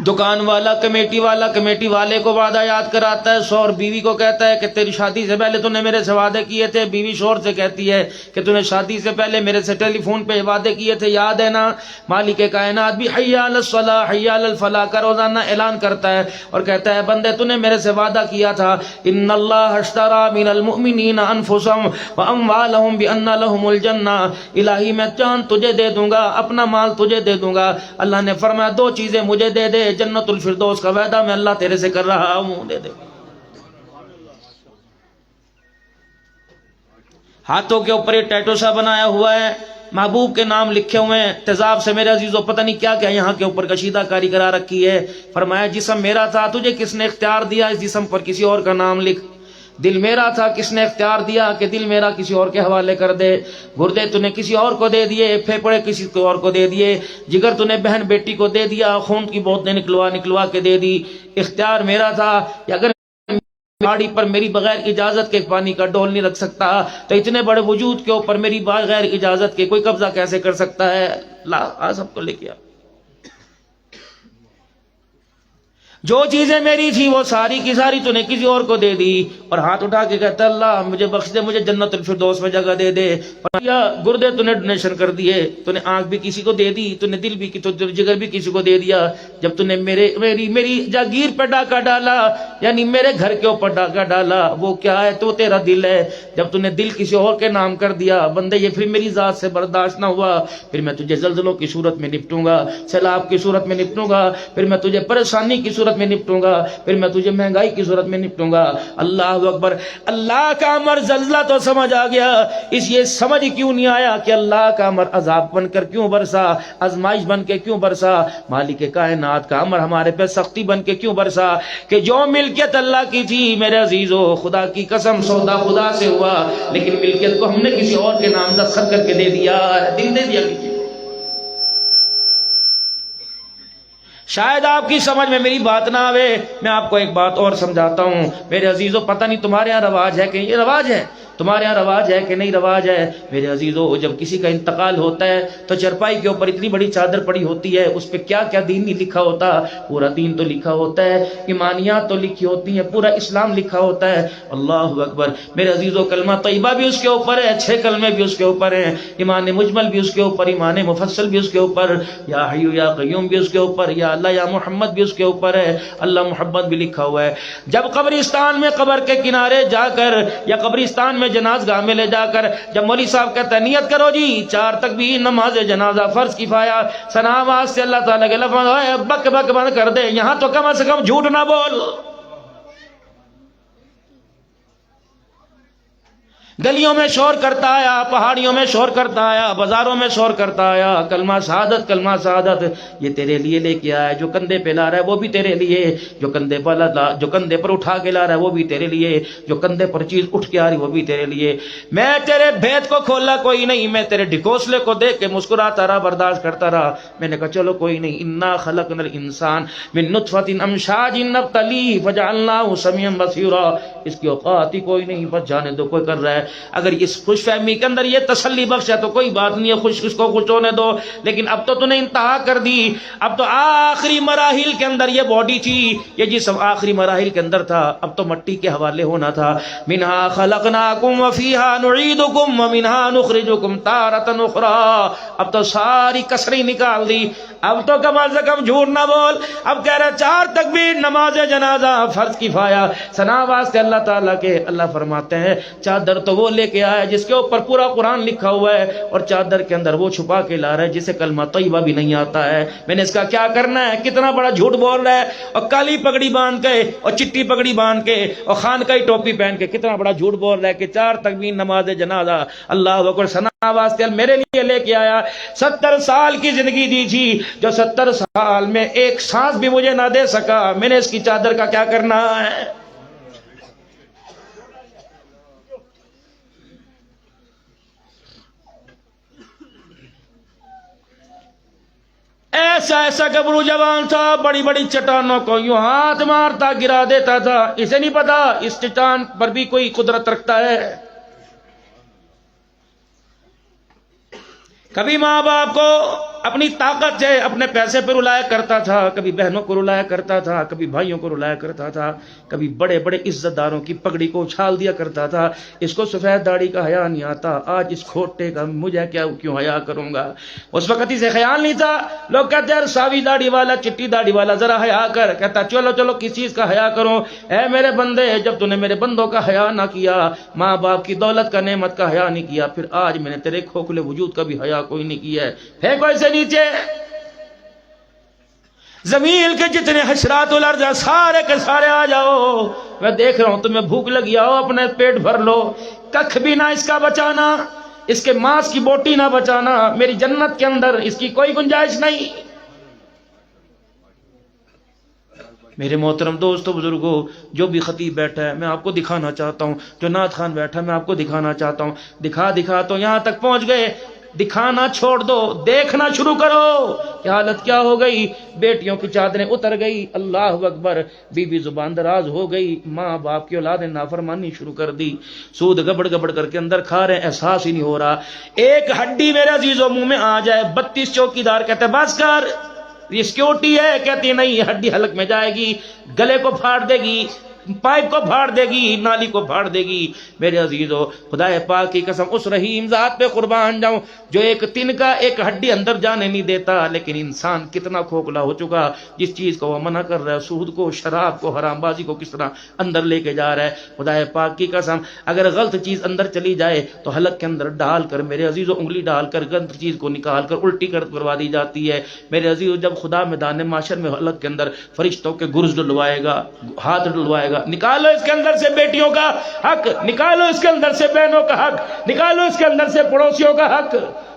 دکان والا کمیٹی والے کو وعدہ یاد کراتا ہے، شوہر بیوی کو کہتا ہے کہ تیری شادی سے پہلے تو نے میرے سے وعدے کیے تھے، بیوی شوہر سے کہتی ہے کہ تو نے شادی سے پہلے میرے سے ٹیلی فون پہ وعدے کیے تھے، یاد ہے نا؟ مالک کائنات بھی حی علی الصلاح حی علی الفلاح کا روزانہ اعلان کرتا ہے اور کہتا ہے بندے تو نے میرے سے وعدہ کیا تھا، ان اللہ اشترى من المؤمنین انفسهم واموالهم بان لهم الجنہ، الہی میں جان تجھے دے دوں گا، اپنا مال تجھے دے دوں گا۔ اللہ نے فرمایا دو چیزیں مجھے دے دے، جنت الفردوس کا وعدہ میں اللہ تیرے سے کر رہا ہوں، دے دے۔ ہاتھوں کے اوپر یہ ٹیٹو سا بنایا ہوا ہے، محبوب کے نام لکھے ہوئے ہیں، تیزاب سے میرے عزیزو پتہ نہیں کیا کیا یہاں کے اوپر کشیدہ کاری کرا رکھی ہے۔ فرمایا جسم میرا تھا، تجھے کس نے اختیار دیا اس جسم پر کسی اور کا نام لکھ؟ دل میرا تھا، کس نے اختیار دیا کہ دل میرا کسی اور کے حوالے کر دے؟ گردے تو نے کسی اور کو دے دیے، پھیپھڑے کسی اور کو دے دیے، جگر تو نے بہن بیٹی کو دے دیا، خون کی بوتلیں نکلوا کے دے دی۔ اختیار میرا تھا کہ اگر گاڑی پر میری بغیر اجازت کے پانی کا ڈول نہیں رکھ سکتا تو اتنے بڑے وجود کے اوپر میری بغیر اجازت کے کوئی قبضہ کیسے کر سکتا ہے؟ لا سب کو لے کے آ۔ جو چیزیں میری تھی وہ ساری کی ساری تو نے کسی اور کو دے دی، اور ہاتھ اٹھا کے کہتا اللہ مجھے بخش دے، مجھے جنت الفردوس میں جگہ دے دے۔ گردے تو نے ڈونیشن کر دیے، تو نے آنکھ بھی کسی کو دے دی، تو نے دل بھی تو جگر بھی کسی کو دے دیا۔ جب تو نے میری جاگیر پہ ڈاکہ ڈالا، یعنی میرے گھر کے اوپر ڈاکہ ڈالا، وہ کیا ہے؟ تو تیرا دل ہے۔ جب تو نے دل کسی اور کے نام کر دیا، بندے یہ پھر میری ذات سے برداشت نہ ہوا، پھر میں تجھے زلزلوں کی صورت میں نپٹوں گا، سیلاب کی صورت میں نپٹوں گا، پھر میں تجھے پریشانی کی صورت میں نپٹوں گا، پھر میں تجھے مہنگائی کی صورت میں نپٹوں گا۔ اللہ اکبر! اللہ کا امر زلزلہ تو سمجھ آ گیا، اس یہ سمجھ کیوں نہیں آیا کہ اللہ کا امر عذاب بن کر کیوں برسا، آزمائش بن کے کیوں برسا؟ مالک کائنات کا امر ہمارے پہ سختی بن کے کیوں برسا کہ جو ملکیت اللہ کی تھی میرے عزیزو، خدا کی قسم سودا خدا سے ہوا، لیکن ملکیت کو ہم نے کسی اور کے نام دستخط کر کے دے دیا، دل دے دیا کسی۔ شاید آپ کی سمجھ میں میری بات نہ آوے، میں آپ کو ایک بات اور سمجھاتا ہوں میرے عزیزو۔ پتہ نہیں تمہارے ہاں رواج ہے کہ یہ رواج ہے، تمہارے ہاں رواج ہے کہ نہیں رواج ہے میرے عزیزو؟ جب کسی کا انتقال ہوتا ہے تو چرپائی کے اوپر اتنی بڑی چادر پڑی ہوتی ہے، اس پہ کیا کیا دین نہیں لکھا ہوتا؟ پورا دین تو لکھا ہوتا ہے، ایمانیات تو لکھی ہوتی ہیں، پورا اسلام لکھا ہوتا ہے۔ اللہ اکبر! میرے عزیزو کلمہ طیبہ بھی اس کے اوپر ہے، 6 کلمے بھی اس کے اوپر ہیں، ایمان مجمل بھی اس کے اوپر، ایمان مفصل بھی اس کے اوپر، یا حی یا قیوم بھی اس کے اوپر، یا اللہ یا محمد بھی اس کے اوپر ہے، اللہ محمد بھی لکھا ہوا ہے۔ جب قبرستان میں قبر کے کنارے جا کر یا قبرستان میں جناز گاہ میں لے جا کر جب مولوی صاحب کہتا ہے نیت کرو جی 4 تکبیر نماز جنازہ فرض کفایہ سناواز سے اللہ تعالیٰ کے لفظ بک بک بند کر دے، یہاں تو کم از کم جھوٹ نہ بول۔ گلیوں میں شور کرتا آیا، پہاڑیوں میں شور کرتا آیا، بازاروں میں شور کرتا آیا، کلمہ شہادت کلمہ شہادت، یہ تیرے لیے لے کے آیا، جو کندھے پہ لا رہا ہے وہ بھی تیرے لیے، جو کندھے پر اٹھا کے لا رہا ہے وہ بھی تیرے لیے، جو کندھے پر چیز اٹھ کے آ رہی وہ بھی تیرے لیے۔ میں تیرے بھید کو کھولا کوئی نہیں، میں تیرے ڈھکوسلے کو دیکھ کے مسکراتا رہا، برداشت کرتا رہا۔ میں نے کہا چلو کوئی نہیں، انا خلقنا الانسان من نطفۃ امشاج نبتلیہ فجعلناہ سمیعا بصیرا، اس کی اوقات ہی کوئی نہیں، بس جانے دو، کوئی کر رہا ہے۔ اگر اس خوش فہمی کے اندر یہ تسلی بخش ہے تو کوئی بات نہیں ہے، خوش اس کو خوش ہونے دو، لیکن اب تو نے انتہا کر دی، اب تو آخری مراحل کے اندر یہ باڈی تھی، یہ جسم آخری مراحل کے اندر تھا، اب تو مٹی کے حوالے ہونا تھا۔ منہا خلقناکم وفیہا نعیدکم ومنہا نخرجکم تارۃ اخری، اب تو ساری کسریں نکال دی، اب تو کم از کم جھوٹ نہ بول۔ اب کہہ رہے 4 تکبیر نماز جنازہ فرض کفایہ ثنا واسطے اللہ تعالیٰ کے۔ اللہ فرماتے ہیں چادر تو وہ لے کے آیا جس کے اوپر پورا قرآن لکھا ہوا ہے، اور چادر کے اندر وہ چھپا کے لا رہا ہے جسے کلمہ طیبہ بھی نہیں آتا ہے۔ میں نے اس کا کیا کرنا ہے؟ کتنا بڑا جھوٹ بول رہا ہے، اور کالی پگڑی باندھ کے اور چٹی پگڑی باندھ کے اور خان کا ٹوپی پہن کے کتنا بڑا جھوٹ بول رہا ہے کہ 4 تکبیر نماز جنازہ اللہ اکبر ثنا واسطے میرے لیے لے کے آیا۔ 70 سال کی زندگی دی تھی، جو 70 سال میں ایک سانس بھی مجھے نہ دے سکا، میں نے اس کی چادر کا کیا کرنا ہے؟ ایسا گبرو جوان تھا، بڑی بڑی چٹانوں کو یوں ہاتھ مارتا گرا دیتا تھا، اسے نہیں پتا اس چٹان پر بھی کوئی قدرت رکھتا ہے۔ کبھی ماں باپ کو اپنی طاقت سے اپنے پیسے پہ رلایا کرتا تھا، کبھی بہنوں کو رلایا کرتا تھا، کبھی بھائیوں کو رلایا کرتا تھا، کبھی بڑے بڑے عزت داروں کی پگڑی کو اچھال دیا کرتا تھا۔ اس کو سفید داڑھی کا حیا نہیں آتا، آج اس کھوٹے کا مجھے کیوں حیا کروں گا؟ اس وقت اسے خیال نہیں تھا۔ لوگ کہتے ہیں ساوی داڑھی والا، چٹی داڑھی والا ذرا حیا کر، کہتا چلو چلو کس چیز کا حیا کرو؟ اے میرے بندے، جب تو نے میرے بندوں کا حیا نہ کیا، ماں باپ کی دولت کا نعمت کا حیا نہیں کیا، پھر آج میں نے تیرے کھوکھلے وجود کا بھی حیا کوئی نہیں کیا ہے۔ پھینکو اسے نیچے۔ زمین کے جتنے حشرات الارض ہیں سارے کے سارے آ جاؤ، میں دیکھ رہا ہوں تمہیں بھوک لگی، آؤ اپنے پیٹ بھر لو، ککھ بھی نہ اس کا بچانا، اس کے ماس کی بوٹی نہ بچانا، میری جنت کے اندر اس کی کوئی گنجائش نہیں۔ میرے محترم دوستو بزرگوں، جو بھی خطیب بیٹھا ہے میں آپ کو دکھانا چاہتا ہوں، جو نعت خان بیٹھا ہے میں آپ کو دکھانا چاہتا ہوں۔ دکھا تو یہاں تک پہنچ گئے، دکھانا چھوڑ دو، دیکھنا شروع کرو کہ حالت کیا ہو گئی۔ بیٹیوں کی چادریں اتر گئی، اللہ اکبر، بی بی زبان دراز ہو گئی، ماں باپ کی اولاد نے نافرمانی شروع کر دی، سود گبڑ گبڑ کر کے اندر کھا رہے ہیں، احساس ہی نہیں ہو رہا۔ ایک ہڈی میرے عزیزوں منہ میں آ جائے، 32 چوکیدار کہتے ہیں بس کر، یہ سیکورٹی ہے، کہتی نہیں، ہڈی حلق میں جائے گی، گلے کو پھاڑ دے گی، پائپ کو پھاڑ دے گی، نالی کو پھاڑ دے گی۔ میرے عزیزو، خدا پاک کی قسم اس رحیم ذات پہ قربان جاؤں جو ایک تن کا ایک ہڈی اندر جانے نہیں دیتا، لیکن انسان کتنا کھوکھلا ہو چکا، جس چیز کو وہ منع کر رہا ہے، سود کو، شراب کو، حرام بازی کو کس طرح اندر لے کے جا رہا ہے۔ خدا پاک کی قسم اگر غلط چیز اندر چلی جائے تو حلق کے اندر ڈال کر، میرے عزیزو، انگلی ڈال کر غلط چیز کو نکال کر الٹی کروا دی جاتی ہے۔ میرے عزیزو، جب خدا میدان معاشر میں حلق کے اندر فرشتوں کے گرز ڈلوائے گا، ہاتھ ڈلوائے گا، نکالو اس کے اندر سے بیٹیوں کا حق، نکالو اس کے اندر سے بہنوں کا حق، نکالو اس کے اندر سے پڑوسیوں کا حق۔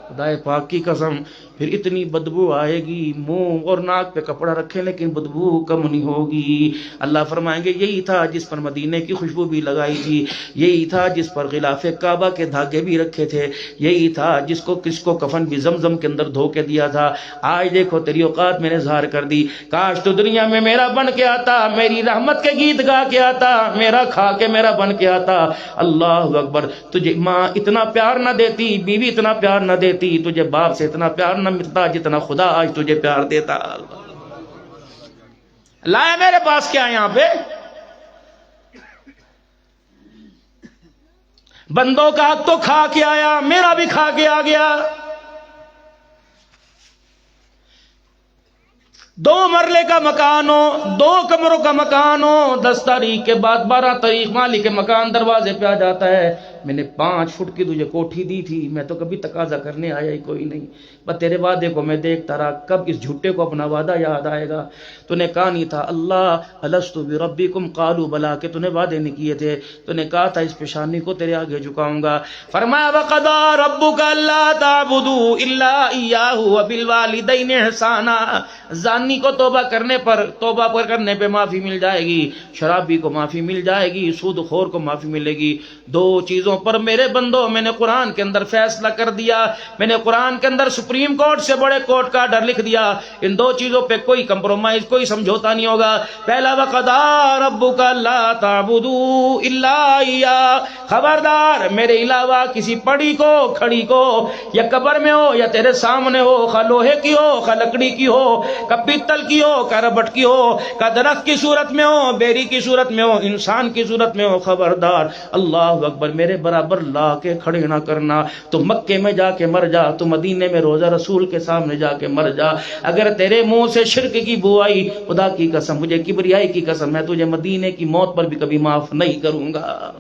خدا پاک کی قسم پھر اتنی بدبو آئے گی، منہ اور ناک پہ کپڑا رکھے لیکن بدبو کم نہیں ہوگی۔ اللہ فرمائیں گے یہی تھا جس پر مدینے کی خوشبو بھی لگائی تھی، یہی تھا جس پر غلاف کعبہ کے دھاگے بھی رکھے تھے، یہی تھا جس کو کفن بھی زمزم کے اندر دھو کے دیا تھا۔ آج دیکھو تیری اوقات میں نے اظہار کر دی، کاش تو دنیا میں میرا بن کے آتا، میری رحمت کے گیت گا کے آتا، میرا کھا کے میرا بن کے آتا۔ اللہ اکبر، تجھے ماں اتنا پیار نہ دیتی، بیوی اتنا پیار نہ دیتی، تجھے باپ سے اتنا پیار نہ ملتا جتنا خدا آج تجھے پیار دیتا۔ لایا میرے پاس کیا یہاں پہ؟ بندوں کا حق تو کھا کے آیا، میرا بھی کھا کے آ گیا۔ 2 مرلے کا مکان ہو، 2 کمروں کا مکان ہو، 10 تاریخ کے بعد 12 تاریخ مالک کے مکان دروازے پہ آ جاتا ہے، میں نے 5 فٹ کی تجھے کوٹھی دی تھی، میں تو کبھی تقاضا کرنے آیا ہی کوئی نہیں، بس تیرے وعدے کو میں دیکھتا رہا، کب اس جھوٹے کو اپنا وعدہ یاد آئے گا؟ تو نے کہا نہیں تھا اللہ الست بربکم قالوا بلا، کہ تو نے وعدے نہیں کیے تھے، تو نے کہا تھا اس پیشانی کو تیرے آگے جھکاؤں گا۔ فرمایا وقضى ربك الا تعبدوا الا اياه وبالوالدين احسانا، زانی کو توبہ کرنے پہ معافی مل جائے گی، شرابی کو معافی مل جائے گی، سود خور کو معافی ملے گی۔ 2 چیزوں پر میرے بندوں میں نے قرآن کے اندر فیصلہ کر دیا، میں نے قرآن کے اندر سپریم کورٹ سے بڑے کورٹ کا آرڈر لکھ دیا، ان 2 چیزوں پہ کوئی کمپرومائز، کوئی سمجھوتا نہیں ہوگا۔ پہلا وقضى ربك الا تعبدوا الا اياه، خبردار میرے علاوہ کسی پڑی کو، کھڑی کو، یا قبر میں ہو یا تیرے سامنے ہو، خواہ لوہے کی ہو، خواہ لکڑی کی ہو، کا پیتل کی ہو، کا ربٹ کی ہو، کا درخت کی صورت میں ہو، بیری کی صورت میں ہو، انسان کی صورت میں ہو، خبردار اللہ اکبر میرے برابر لا کے کھڑے نہ کرنا۔ تو مکے میں جا کے مر جا، تو مدینے میں روزہ رسول کے سامنے جا کے مر جا، اگر تیرے منہ سے شرک کی بو آئی، خدا کی قسم، مجھے کبریائی کی قسم، میں تجھے مدینے کی موت پر بھی کبھی معاف نہیں کروں گا۔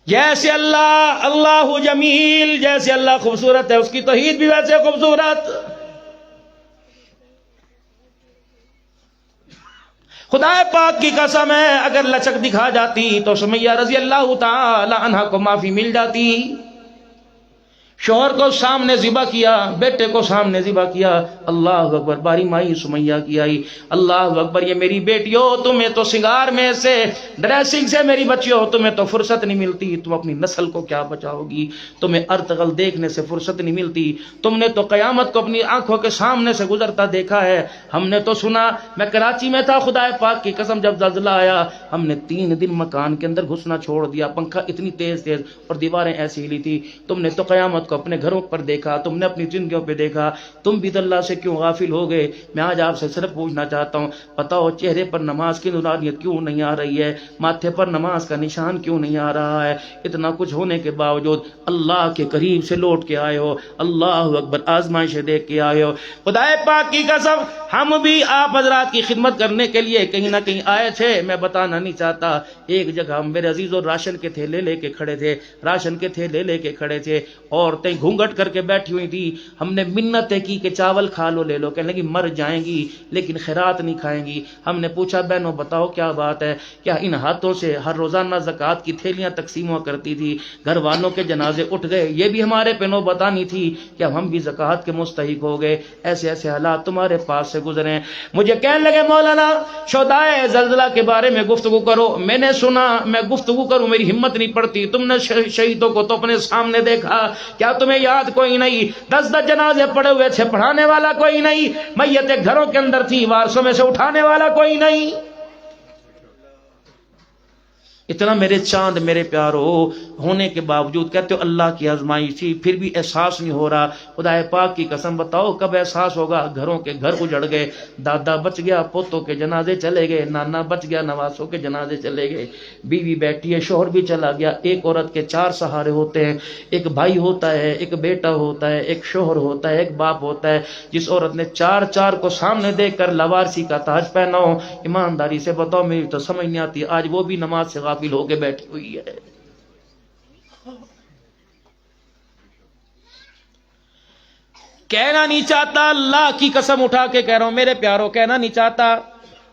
جیسے اللہ جمیل، جیسے اللہ خوبصورت ہے، اس کی توحید بھی ویسے خوبصورت۔ خدا پاک کی قسم ہے اگر لچک دکھا جاتی تو سمیہ رضی اللہ تعالی عنہ کو معافی مل جاتی۔ شوہر کو سامنے ذبح کیا، بیٹے کو سامنے ذبح کیا، اللہ اکبر، باری مائی سمیہ کی آئی، اللہ اکبر، یہ میری بیٹیوں، تمہیں تو سنگار میں سے، ڈریسنگ سے میری بچیوں، تمہیں تو فرصت نہیں ملتی، تم اپنی نسل کو کیا بچاؤ گی؟ تمہیں ارتغل دیکھنے سے فرصت نہیں ملتی، تم نے تو قیامت کو اپنی آنکھوں کے سامنے سے گزرتا دیکھا ہے، ہم نے تو سنا، میں کراچی میں تھا، خدا پاک کی قسم جب زلزلہ آیا ہم نے 3 دن مکان کے اندر گھسنا چھوڑ دیا، پنکھا اتنی تیز اور دیواریں ایسی ہلی تھی، تم نے تو قیامت کو اپنے گھروں پر دیکھا، تم نے اپنی زندگیوں پہ دیکھا، تم بھی اللہ سے کیوں غافل ہو گئے؟ میں آج آپ سے صرف پوچھنا چاہتا ہوں، بتاؤ چہرے پر نماز کی نورانیت کیوں نہیں آ رہی ہے؟ ماتھے پر نماز کا نشان کیوں نہیں آ رہا ہے؟ اتنا کچھ ہونے کے باوجود اللہ کے قریب سے لوٹ کے آئے ہو، اللہ اکبر، آزمائشیں دیکھ کے آئے ہو۔ خدا پاک کی قسم ہم بھی آپ حضرات کی خدمت کرنے کے لیے کہیں نہ کہیں آئے تھے، میں بتانا نہیں چاہتا۔ ایک جگہ ہم میرے عزیزوں راشن کے تھیلے لے کے کھڑے تھے، راشن کے تھیلے لے کے کھڑے تھے، عورتیں گھونگھٹ کر کے بیٹھی ہوئی تھی، ہم نے منتیں کی کہ چاول کھا لو، لے لو، کہنے لگی مر جائیں گی لیکن خیرات نہیں کھائیں گی۔ ہم نے پوچھا بہنوں بتاؤ کیا بات ہے؟ کیا ان ہاتھوں سے ہر روزانہ زکوٰۃ کی تھیلیاں تقسیم ہوا کرتی تھی، گھر والوں کے جنازے اٹھ گئے، یہ بھی ہمارے پہ نوبت آنی تھی کہ ہم بھی زکوٰۃ کے مستحق ہو گئے، ایسے ایسے حالات تمہارے پاس سے گزرے۔ مجھے کہنے لگے مولانا شہدائے زلزلہ کے بارے میں گفتگو کرو۔ میں نے سنا، میں گفتگو کروں میری ہمت نہیں پڑتی، تم نے شہیدوں کو تو اپنے سامنے دیکھا، کیا تمہیں یاد کوئی نہیں؟ 10 جنازے پڑے ہوئے تھے، پڑھانے والا کوئی نہیں، میتیں گھروں کے اندر تھی، وارثوں میں سے اٹھانے والا کوئی نہیں۔ اتنا میرے چاند میرے پیارو ہونے کے باوجود کہتے ہو اللہ کی آزمائش تھی، پھر بھی احساس نہیں ہو رہا۔ خدا پاک کی قسم بتاؤ کب احساس ہوگا؟ گھروں کے گھر اجڑ گئے، دادا بچ گیا، پوتوں کے جنازے چلے گئے، نانا بچ گیا، نواسوں کے جنازے چلے گئے، بیوی بیٹھی ہے، شوہر بھی چلا گیا۔ ایک عورت کے 4 سہارے ہوتے ہیں، ایک بھائی ہوتا ہے، ایک بیٹا ہوتا ہے، ایک شوہر ہوتا ہے، ایک باپ ہوتا ہے۔ جس عورت نے 4 کو سامنے دیکھ کر لوارسی کا تاج پہنا ہو، ایمانداری سے بتاؤ میری تو سمجھ نہیں آتی آج وہ بھی نماز سے غافل ہو کے بیٹھی ہوئی ہے۔ کہنا نہیں چاہتا، اللہ کی قسم اٹھا کے کہہ رہا ہوں میرے پیاروں، کہنا نہیں چاہتا،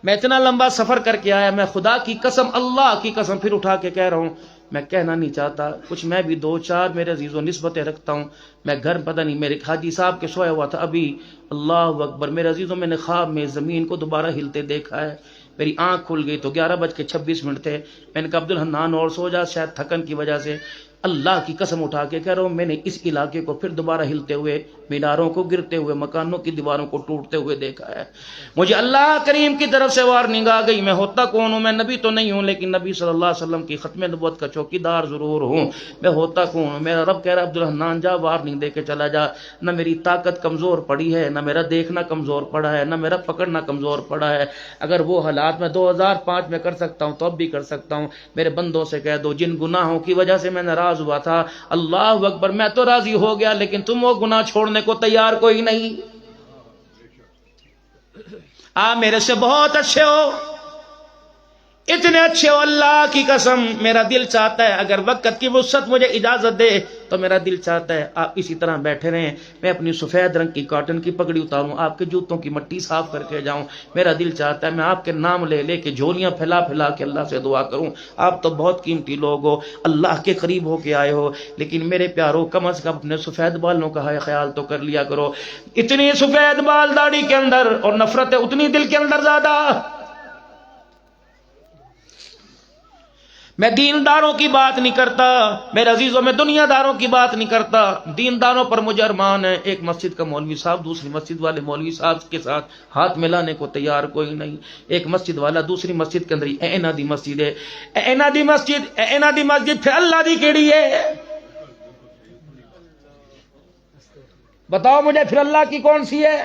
میں اتنا لمبا سفر کر کے آیا، میں خدا کی قسم، اللہ کی قسم پھر اٹھا کے کہہ رہا ہوں، میں کہنا نہیں چاہتا کچھ، میں بھی 2-4 میرے عزیزوں نسبتیں رکھتا ہوں۔ میں گھر پتہ نہیں میرے حاجی صاحب کے سویا ہوا تھا ابھی، اللہ اکبر، میرے عزیزوں میں نے خواب میں زمین کو دوبارہ ہلتے دیکھا ہے، میری آنکھ کھل گئی تو 11:26 تھے، میں نے کہا عبدالحنان اور سو جا، شاید تھکن کی وجہ سے۔ اللہ کی قسم اٹھا کے کہہ رہا ہوں میں نے اس علاقے کو پھر دوبارہ ہلتے ہوئے، میناروں کو گرتے ہوئے، مکانوں کی دیواروں کو ٹوٹتے ہوئے دیکھا ہے۔ مجھے اللہ کریم کی طرف سے وارننگ آ گئی، میں ہوتا کون ہوں؟ میں نبی تو نہیں ہوں لیکن نبی صلی اللہ علیہ وسلم کی ختم نبوت کا چوکیدار ضرور ہوں۔ میں ہوتا کون ہوں؟ میرا رب کہہ رہا عبدالحنان جا، وارننگ دے کے چلا جا، نہ میری طاقت کمزور پڑی ہے، نہ میرا دیکھنا کمزور پڑا ہے، نہ میرا پکڑنا کمزور پڑا ہے۔ اگر وہ حالات میں 2005 میں کر سکتا ہوں تو اب بھی کر سکتا ہوں۔ میرے بندوں سے کہہ دو جن گناہوں کی وجہ سے میں ناراض ہوا تھا، اللہ اکبر، میں تو راضی ہو گیا لیکن تم وہ گناہ چھوڑنے کو تیار کوئی نہیں۔ میرے سے بہت اچھے ہو، اتنے اچھے ہو، اللہ کی قسم میرا دل چاہتا ہے اگر وقت کی وسعت مجھے اجازت دے تو میرا دل چاہتا ہے آپ اسی طرح بیٹھے رہیں، میں اپنی سفید رنگ کی کاٹن کی پگڑی اتاروں، آپ کے جوتوں کی مٹی صاف کر کے جاؤں۔ میرا دل چاہتا ہے میں آپ کے نام لے لے کے جھولیاں پھیلا پھیلا کے اللہ سے دعا کروں۔ آپ تو بہت قیمتی لوگ ہو، اللہ کے قریب ہو کے آئے ہو، لیکن میرے پیاروں کم از کم اپنے سفید بالوں کا خیال تو کر لیا کرو۔ اتنی سفید بال داڑھی کے اندر اور نفرت اتنی دل کے اندر زیادہ۔ میں دینداروں کی بات نہیں کرتا میرے عزیزوں، میں دنیا داروں کی بات نہیں کرتا، دینداروں پر مجھے ارمان ہے۔ ایک مسجد کا مولوی صاحب دوسری مسجد والے مولوی صاحب کے ساتھ ہاتھ ملانے کو تیار کوئی نہیں، ایک مسجد والا دوسری مسجد کے اندر اینا دی مسجد ہے، اینا دی مسجد، اینا دی مسجد پھر اللہ دی کیڑی ہے؟ بتاؤ مجھے پھر اللہ کی کون سی ہے؟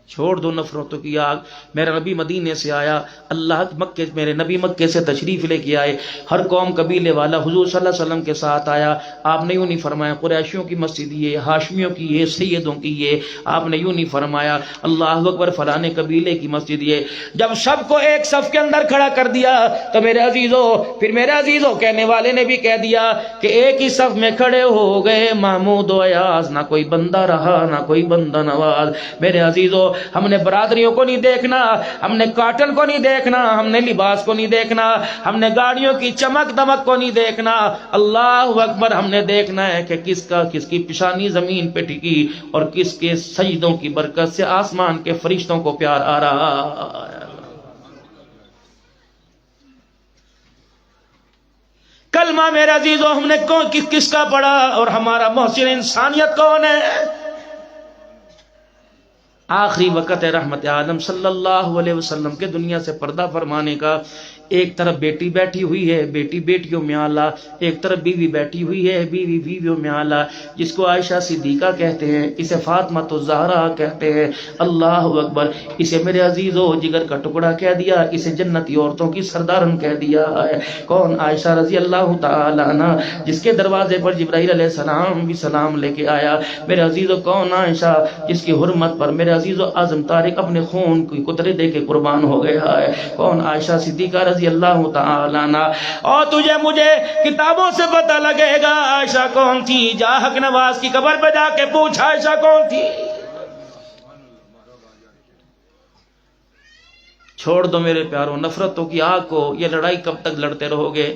چھوڑ دو نفرتوں کی آگ۔ میرا نبی مدینے سے آیا، اللہ مکے، میرے نبی مکے سے تشریف لے کے آئے، ہر قوم قبیلے والا حضور صلی اللہ علیہ وسلم کے ساتھ آیا۔ آپ نے یوں نہیں فرمایا قریشیوں کی مسجد یہ، ہاشمیوں کی یہ، سیدوں کی یہ، آپ نے یوں نہیں فرمایا اللہ اکبر فلانے قبیلے کی مسجد یہ۔ جب سب کو ایک صف کے اندر کھڑا کر دیا تو میرے عزیزوں، پھر میرے عزیزوں کہنے والے نے بھی کہہ دیا کہ ایک ہی صف میں کھڑے ہو گئے محمود و ایاز، نہ کوئی بندہ رہا نہ کوئی بندہ نواز۔ میرے عزیزوں ہم نے برادریوں کو نہیں دیکھنا، ہم نے کاٹن کو نہیں دیکھنا، ہم نے لباس کو نہیں دیکھنا، ہم نے گاڑیوں کی چمک دمک کو نہیں دیکھنا، اللہ اکبر، ہم نے دیکھنا ہے کہ کس کی پیشانی زمین پہ ٹکی اور کس کے سجدوں کی برکت سے آسمان کے فرشتوں کو پیار آ رہا ہے۔ کلمہ میرے عزیزوں ہم نے کس کا پڑھا اور ہمارا محسن انسانیت کون ہے؟ آخری وقت ہے رحمت عالم صلی اللہ علیہ وسلم کے دنیا سے پردہ فرمانے کا. ایک طرف بیٹی بیٹھی ہوئی ہے، بیٹی بیٹیوں میں آلہ، ایک طرف بیوی بیٹھی ہوئی ہے، بیوی بیویوں میں آلہ، جس کو عائشہ صدیقہ کہتے ہیں، اسے فاطمہ الزہرا کہتے ہیں. اللہ اکبر. اسے میرے عزیزو جگر کا ٹکڑا کہہ دیا، اسے جنتی عورتوں کی سردارن کہہ دیا ہے. کون؟ عائشہ رضی اللہ تعالی عنہ، جس کے دروازے پر جبرائیل علیہ السلام بھی سلام لے کے آیا. میرے عزیزو کون عائشہ، جس کی حرمت پر میرے عزیزو اعظم طارق اپنے خون کی قطرے دے کے قربان ہو گیا ہے. کون؟ عائشہ صدیقہ رضی اللہ تعالی عنہ. اور تجھے مجھے کتابوں سے پتہ لگے گا عائشہ کون تھی. جا حق نواز کی قبر پہ جا کے پوچھ عائشہ کون تھی. چھوڑ دو میرے پیاروں نفرتوں کی آگ کو. یہ لڑائی کب تک لڑتے رہو گے؟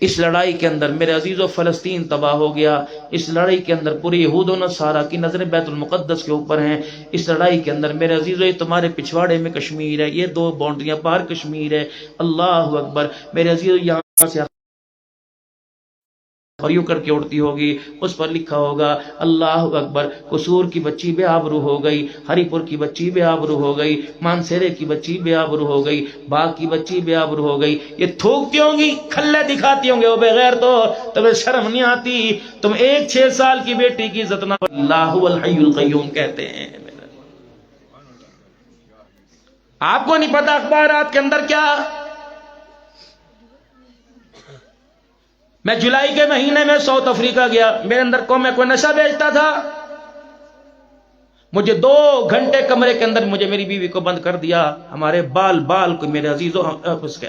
اس لڑائی کے اندر میرے عزیزو فلسطین تباہ ہو گیا. اس لڑائی کے اندر پوری یہود و نصارہ کی نظریں بیت المقدس کے اوپر ہیں. اس لڑائی کے اندر میرے عزیزو یہ تمہارے پچھواڑے میں کشمیر ہے، یہ 2 باؤنڈریاں پار کشمیر ہے. اللہ اکبر. میرے عزیزو یہاں سے اور یوں کر کے اڑتی ہوگی، اس پر لکھا ہوگا اللہ اکبر. قصور کی بچی بے آبرو ہو گئی، ہری پور کی بچی بے آبرو ہو گئی، مانسیرے کی بچی بے آبرو ہو گئی، باغ کی بچی بے آبرو ہو گئی. یہ تھوکتی ہوں گی، کھلے دکھاتی ہوں گے. وہ بغیر تو تمہیں شرم نہیں آتی. تم ایک 6 سال کی بیٹی کی عزت نہ اللہ الحی القیوم کہتے ہیں. آپ کو نہیں پتا اخبارات کے اندر کیا. میں جولائی کے مہینے میں ساؤتھ افریقہ گیا. میرے اندر میں کوئی نشہ بیچتا تھا. مجھے 2 گھنٹے کمرے کے اندر مجھے میری بیوی کو بند کر دیا. ہمارے بال کو میرے عزیزو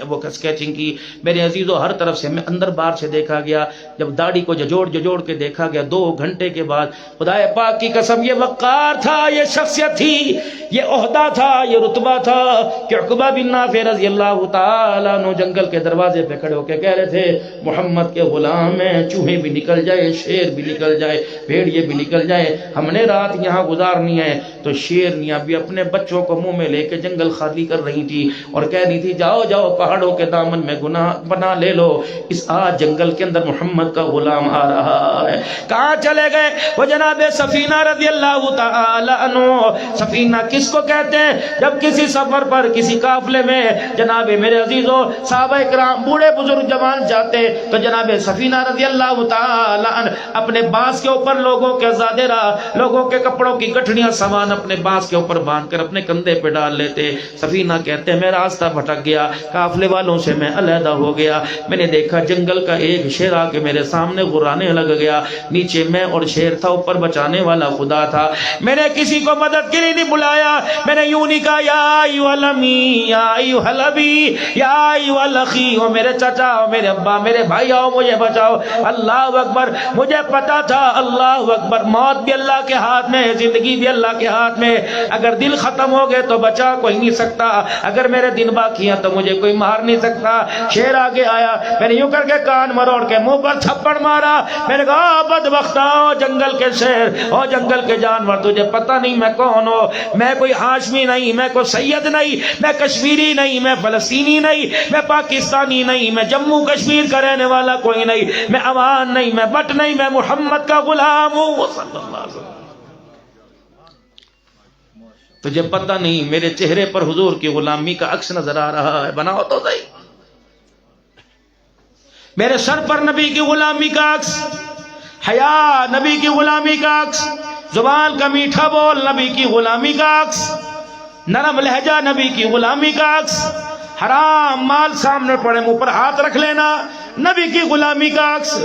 وہ اسکیچنگ کی. میرے عزیزو ہر طرف سے میں اندر باہر سے دیکھا گیا. جب داڑھی کو ججوڑ کے دیکھا گیا 2 گھنٹے کے بعد، خدائے پاک کی قسم یہ وقار تھا، یہ شخصیت تھی، یہ عہدہ تھا، یہ رتبہ تھا کہ عقبہ بن نافع رضی اللہ تعالیٰ عنہ جنگل کے دروازے پہ کھڑے ہو کے کہہ رہے تھے محمد کے غلام ہیں، چوہے بھی نکل جائے، شیر بھی نکل جائے، بھیڑیے بھی نکل جائے، ہم نے رات یہاں گزارنی ہے. تو شیرنیاں بھی اپنے بچوں کو منہ میں لے کے جنگل خالی کر رہی تھی اور کہہ رہی تھی جاؤ جاؤ پہاڑوں کے دامن میں گناہ بنا لے لو. اس آج جنگل کے اندر محمد کا غلام آ رہا ہے. کہاں چلے گئے وہ جناب سفینہ رضی اللہ تعالی عنہ. سفینہ کس کو کہتے ہیں؟ جب کسی سفر پر کسی قافلے میں جناب میرے عزیزو صحابہ کرام بوڑھے بزرگ جوان جاتے تو جناب سفینہ رضی اللہ تعالی عنہ اپنے باز کے اوپر لوگوں کے زادے راہ، لوگوں کے کپڑوں کی گٹھڑیاں سامان اپنے باز کے اوپر باندھ کر اپنے کندھے پہ ڈال لیتے. سفینہ کہتے ہیں میں راستہ بھٹک گیا، قافلے والوں سے میں علیحدہ ہو گیا. میں نے دیکھا جنگل کا ایک شیر آ کے میرے سامنے غرانے لگ گیا. نیچے میں اور شیر تھا، اوپر بچانے والا خدا تھا. میں نے کسی کو مدد کے لیے نہیں بلایا. میں نے یوں نہیں کہا یا ایھا الامی یا ایھا الابی یا ایھا الاخی، او میرے چچا، او میرے ابا، میرے بھائی آؤ مجھے بچاؤ. اللہ اکبر. مجھے پتا تھا اللہ اکبر موت بھی اللہ کے ہاتھ میں، زندگی بھی اللہ کے ہاتھ میں. اگر دل ختم ہو گئے تو بچا کوئی نہیں سکتا، اگر میرے دن باقی ہیں تو مجھے کوئی مار نہیں سکتا. شیر آگے آیا، میں نے یوں کر کے کان مروڑ کے منہ پر تھپڑ مارا. میں نے کہا بدبختہ جنگل کے شیر اور جنگل کے جانور، تجھے پتہ نہیں میں کون ہوں. میں کوئی ہاشمی نہیں، میں کوئی سید نہیں، میں کشمیری نہیں، میں فلسطینی نہیں، میں پاکستانی نہیں، میں جموں کشمیر کا رہنے والا کوئی نہیں، میں عوان نہیں، میں بٹ نہیں، میں محمد کا غلام ہوں صلی اللہ علیہ وسلم. تجھے پتہ نہیں میرے چہرے پر حضور کی غلامی کا عکس نظر آ رہا ہے، بناؤ تو صحیح. میرے سر پر نبی کی غلامی کا عکس، حیا نبی کی غلامی کا عکس، زبان کا میٹھا بول نبی کی غلامی کا عکس، نرم لہجہ نبی کی غلامی کا عکس، حرام مال سامنے پڑے منہ پر ہاتھ رکھ لینا نبی کی غلامی کا عکس.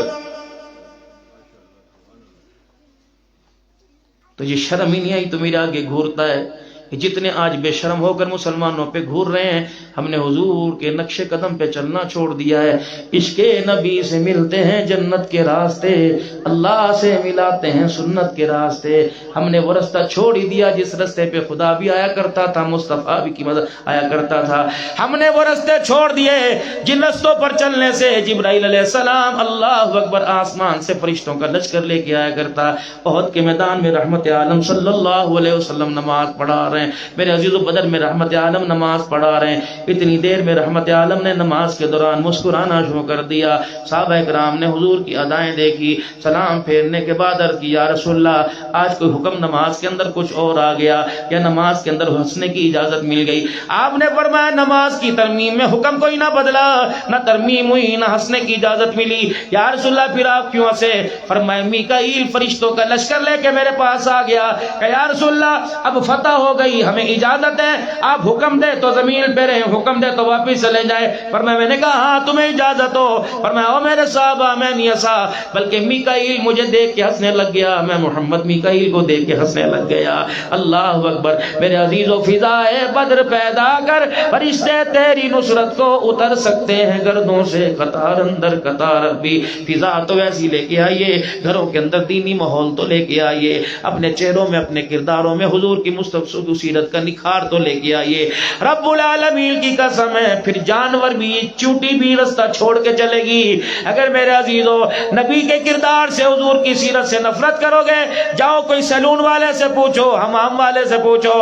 تو یہ شرم ہی نہیں آئی تو میرے آگے گھورتا ہے. جتنے آج بے شرم ہو کر مسلمانوں پہ گھور رہے ہیں، ہم نے حضور کے نقش قدم پہ چلنا چھوڑ دیا ہے. عشق نبی سے ملتے ہیں جنت کے راستے، اللہ سے ملاتے ہیں سنت کے راستے. ہم نے وہ رستہ چھوڑ ہی دیا جس رستے پہ خدا بھی آیا کرتا تھا، مصطفیٰ بھی کی مدد آیا کرتا تھا. ہم نے وہ رستے چھوڑ دیے جن رستوں پر چلنے سے جبرائیل علیہ السلام اللہ اکبر آسمان سے فرشتوں کا لشکر لے کے آیا کرتا. احد کے میدان میں رحمت عالم صلی اللہ علیہ وسلم نماز پڑھا رہے رہے ہیں. میرے عزیزو بدر میں رحمت عالم نماز پڑھا رہے ہیں. اتنی دیر میں رحمت عالم نے نماز کے دوران مسکرانا شروع کر دیا. صحابہ کرام نے حضور کی ادائیں دیکھی. سلام پھیرنے کے بعد عرض کی یا رسول اللہ آج کوئی حکم نماز کے اندر کچھ اور آ گیا یا نماز کے اندر ہنسنے کی اجازت مل گئی؟ آپ نے فرمایا نماز کی ترمیم میں حکم کوئی نہ بدلا، نہ ترمیم ہوئی نہ ہنسنے کی اجازت ملی. یا رسول اللہ پھر آپ کیوں ہنسے؟ فرمایا میکائیل فرشتوں کا لشکر لے کے میرے پاس آ گیا کہ یا رسول اللہ اب فتح ہو گئی، ہمیں اجازت ہے، آپ حکم دے تو زمین پہ رہیں، حکم دے تو واپس چلے جائے. فرمایا میں نے کہا ہاں تمہیں اجازت ہو. فرمایا او میرے صحابہ میں نہیں ہنسا بلکہ میکائیل مجھے دیکھ کے ہنسنے لگ گیا، میں محمد میکائیل کو دیکھ کے ہنسنے لگ گیا. اللہ اکبر. میرے عزیزو فضائے بدر پیدا کر، فرشتے تیری نصرت کو اتر سکتے ہیں گردوں سے قطار اندر قطار. بھی فضا تو ایسی لے کے آئیے، گھروں کے اندر دینی ماحول تو لے کے آئیے، اپنے چہروں میں اپنے کرداروں میں حضور کی مصطفی سیرت کا نکھار تو لے کے آئیے. رب العالمین کی قسم ہے پھر جانور بھی چونٹی بھی رستہ چھوڑ کے چلے گی. اگر میرے عزیزو نبی کے کردار سے حضور کی سیرت سے نفرت کرو گے، جاؤ کوئی سیلون والے سے پوچھو، حمام والے سے پوچھو،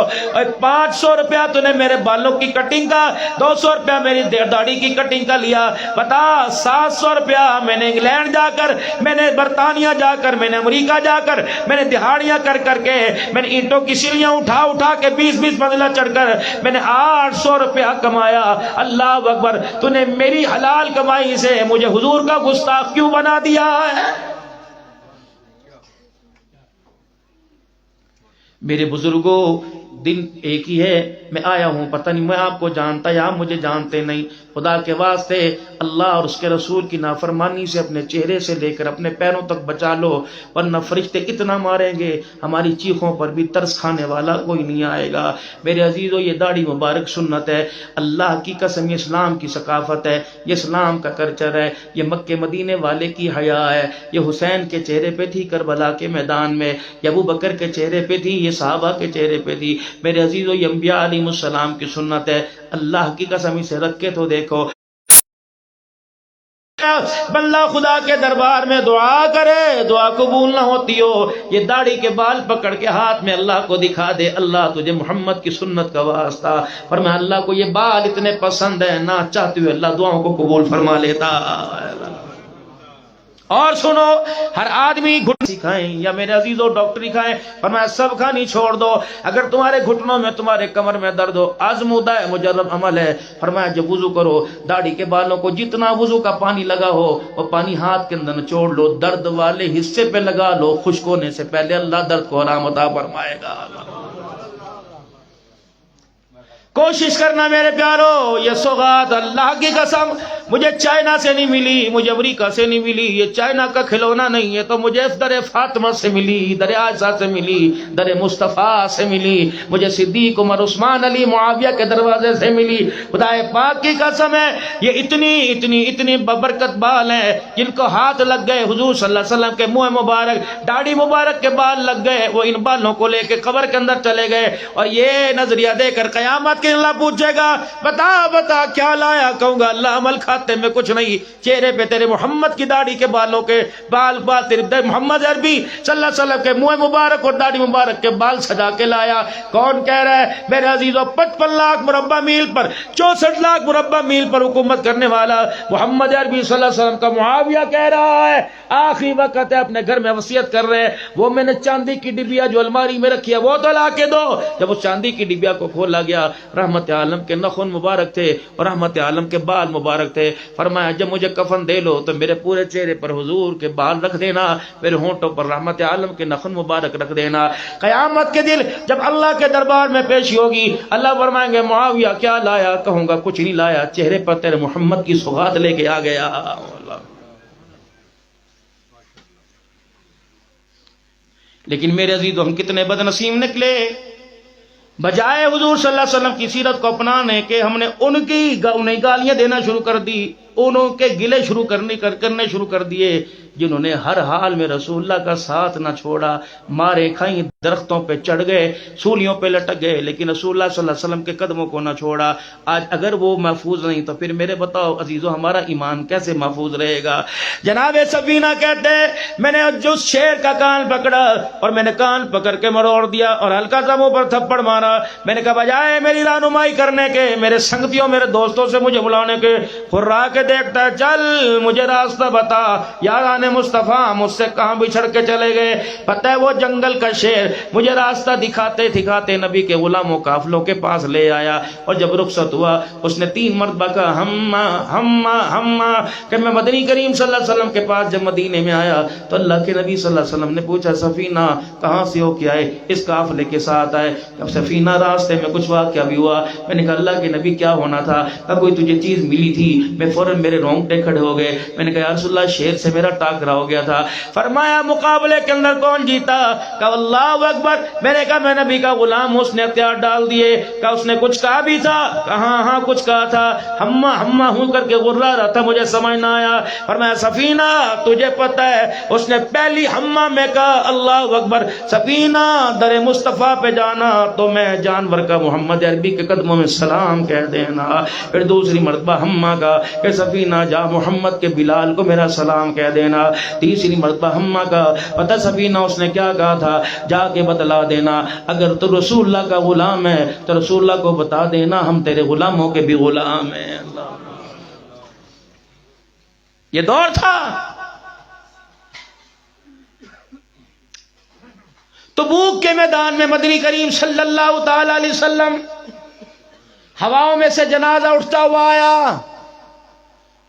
500 روپیہ تو نے میرے بالوں کی کٹنگ کا، 200 روپیہ میری داڑھی کی کٹنگ کا لیا، بتا 700 روپیہ میں نے انگلینڈ جا کر، میں نے برطانیہ جا کر، میں نے امریکہ جا کر، میں نے دہاڑیاں کر کر کے، میں نے اینٹوں کی سیڑھیاں اٹھا اٹھا کے 20 منزلہ چڑھ کر میں نے 800 روپیہ کمایا. اللہ اکبر. تو نے میری حلال کمائی سے مجھے حضور کا گستاخ کیوں بنا دیا ہے؟ میرے بزرگوں دن ایک ہی ہے، میں آیا ہوں، پتہ نہیں میں آپ کو جانتا یا آپ مجھے جانتے نہیں. خدا کے واسطے اللہ اور اس کے رسول کی نافرمانی سے اپنے چہرے سے لے کر اپنے پیروں تک بچا لو، ورنہ فرشتے اتنا ماریں گے ہماری چیخوں پر بھی ترس کھانے والا کوئی نہیں آئے گا. میرے عزیزو یہ داڑھی مبارک سنت ہے، اللہ کی قسم یہ اسلام کی ثقافت ہے، یہ اسلام کا کلچر ہے، یہ مکے مدینے والے کی حیا ہے. یہ حسین کے چہرے پہ تھی کربلا کے میدان میں، یہ ابو بکر کے چہرے پہ تھی، یہ صحابہ کے چہرے پہ تھی. میرے عزیزو یہ انبیاء علیہ السلام کی سنت ہے. اللہ کی قسم اسے رکھ کے تو دیکھو، بندہ خدا کے دربار میں دعا کرے دعا قبول نہ ہوتی ہو، یہ داڑھی کے بال پکڑ کے ہاتھ میں اللہ کو دکھا دے، اللہ تجھے محمد کی سنت کا واسطہ. فرمایا اللہ کو یہ بال اتنے پسند ہیں، نہ چاہتے ہوئے اللہ دعاؤں کو قبول فرما لیتا. اور سنو، ہر آدمی گھٹنی کھائیں یا میرے عزیزوں ڈاکٹری کھائیں، فرمایا سب کھانی چھوڑ دو. اگر تمہارے گھٹنوں میں تمہارے کمر میں درد ہو، آزمودہ ہے، مجرب عمل ہے. فرمایا جب وضو کرو داڑھی کے بالوں کو جتنا وضو کا پانی لگا ہو وہ پانی ہاتھ کے اندر نچوڑ لو، درد والے حصے پہ لگا لو، خشک ہونے سے پہلے اللہ درد کو آرام عطا فرمائے گا. کوشش کرنا میرے پیارو، یہ سوغات اللہ کی قسم مجھے چائنا سے نہیں ملی، مجھے امریکہ سے نہیں ملی، یہ چائنا کا کھلونا نہیں ہے، تو مجھے در فاطمہ سے ملی، در عائشہ سے ملی، در مصطفیٰ سے ملی، مجھے صدیق عمر عثمان علی معاویہ کے دروازے سے ملی. خدا پاک کی قسم ہے یہ اتنی اتنی اتنی ببرکت بال ہیں جن کو ہاتھ لگ گئے حضور صلی اللہ علیہ وسلم کے منہ مبارک، داڑھی مبارک کے بال لگ گئے، وہ ان بالوں کو لے کے قبر کے اندر چلے گئے. اور یہ نظریہ دے کر قیامت کہ اللہ پوچھے گا بتا بتا کیا لایا، کہوں گا اللہ عمل کھاتے میں کچھ نہیں، چہرے پہ تیرے محمد کی داڑھی کے بالوں کے بال تیرے محمد عربی صلی اللہ علیہ وسلم کے منہ مبارک اور داڑھی مبارک کے بال سجا کے لایا. کون کہہ رہا ہے میرے عزیزوں 55 لاکھ مربع میل پر 64 لاکھ مربع میل پر حکومت کرنے والا محمد عربی صلی اللہ علیہ وسلم کا معاویہ کہہ رہا ہے آخری وقت ہے، اپنے گھر میں وصیت کر رہے ہیں، وہ میں نے چاندی کی ڈبیا جو الماری میں رکھی ہے وہ تو لا کے دو. جب اس چاندی کی ڈبیا کو کھولا گیا رحمت عالم کے نخن مبارک تھے اور رحمت عالم کے بال مبارک تھے. فرمایا جب مجھے کفن دے لو تو میرے پورے چہرے پر حضور کے بال رکھ دینا، میرے ہونٹوں پر رحمت عالم کے نخن مبارک رکھ دینا. قیامت کے دن جب اللہ کے دربار میں پیشی ہوگی اللہ فرمائیں گے معاویہ کیا لایا، کہوں گا کچھ نہیں لایا، چہرے پر تیرے محمد کی سوغات لے کے آ گیا. لیکن میرے عزیز ہم کتنے بد نصیب نکلے، بجائے حضور صلی اللہ علیہ وسلم کی سیرت کو اپنانے کے ہم نے انہیں گالیاں دینا شروع کر دی. انہوں کے گلے کرنے شروع کر دیے جنہوں نے ہر حال میں رسول اللہ کا ساتھ نہ چھوڑا، مارے کھائیں، درختوں پہ چڑھ گئے، سولیوں پہ لٹک گئے، لیکن رسول اللہ صلی اللہ علیہ وسلم کے قدموں کو نہ چھوڑا۔ آج اگر وہ محفوظ نہیں تو پھر میرے بتاؤ عزیزو ہمارا ایمان کیسے محفوظ رہے گا؟ جناب سفینہ کہتے ہیں میں نے جس شیر کا کان پکڑا اور میں نے کان پکڑ کے مروڑ دیا اور ہلکا سا منہ پر تھپڑ مارا، میں نے کہا بجائے میری رہنمائی کرنے کے، میرے سنگتیوں میرے دوستوں سے مجھے بلانے کے، خرا کے دیکھتا ہے چل مجھے راستہ بتا، یاران مصطفیٰ مجھ سے کہاں بچھڑ کے چلے گئے؟ پتہ ہے وہ جنگل کا شیر مجھے راستہ دکھاتے دکھاتے نبی کے غلاموں قافلوں کے پاس لے آیا، اور جب رخصت ہوا اس نے 3 مرتبہ کہا ہما ہما ہما کہ میں مدنی کریم صلی اللہ علیہ وسلم کے پاس جب مدینے میں آیا تو اللہ کے نبی صلی اللہ علیہ وسلم نے پوچھا سفینہ کہاں سے ہو کے آئے؟ اس قافلے کے ساتھ آئے۔ اب سفینہ راستے میں کچھ واقعہ بھی ہوا۔ میں نے کہا اللہ کے نبی کیا ہونا تھا؟ کہا کوئی تجھے چیز ملی تھی؟ میں فوراً میرے رونگٹے کھڑے ہو گئے۔ میں نے کہا یا رسول اللہ شیر سے میرا ٹاکرا ہو گیا تھا۔ فرمایا مقابلے کے اندر کون جیتا؟ کہا اللہ اکبر۔ میں نے کہا میں نبی کا غلام، اس نے ہتھیار ڈال دیے۔ کہا اس نے کچھ کہا بھی تھا؟ کہا ہاں کچھ کہا تھا، ہما ہما ہوں کر کے غرا رہا تھا، مجھے سمجھ نہ آیا۔ فرمایا سفینہ تجھے پتہ ہے اس نے پہلی ہما میں کہا اللہ اکبر، سفینہ در مصطفیٰ پہ جانا تو میں جانور کا محمد عربی کے قدموں میں سلام کہہ دینا۔ پھر دوسری مرتبہ ہما کا کہ سفینہ جا محمد کے بلال کو میرا سلام کہہ دینا۔ تیسری مرتبہ ہما کا پتہ سفینہ اس نے کیا کہا تھا؟ جا کے بتلا دینا اگر تو رسول اللہ کا غلام ہے تو رسول اللہ کو بتا دینا ہم تیرے غلاموں کے بھی غلام ہیں۔ اللہ یہ دور تھا۔ تبوک کے میدان میں مدنی کریم صلی اللہ تعالی علیہ وسلم ہواؤں میں سے جنازہ اٹھتا ہوا آیا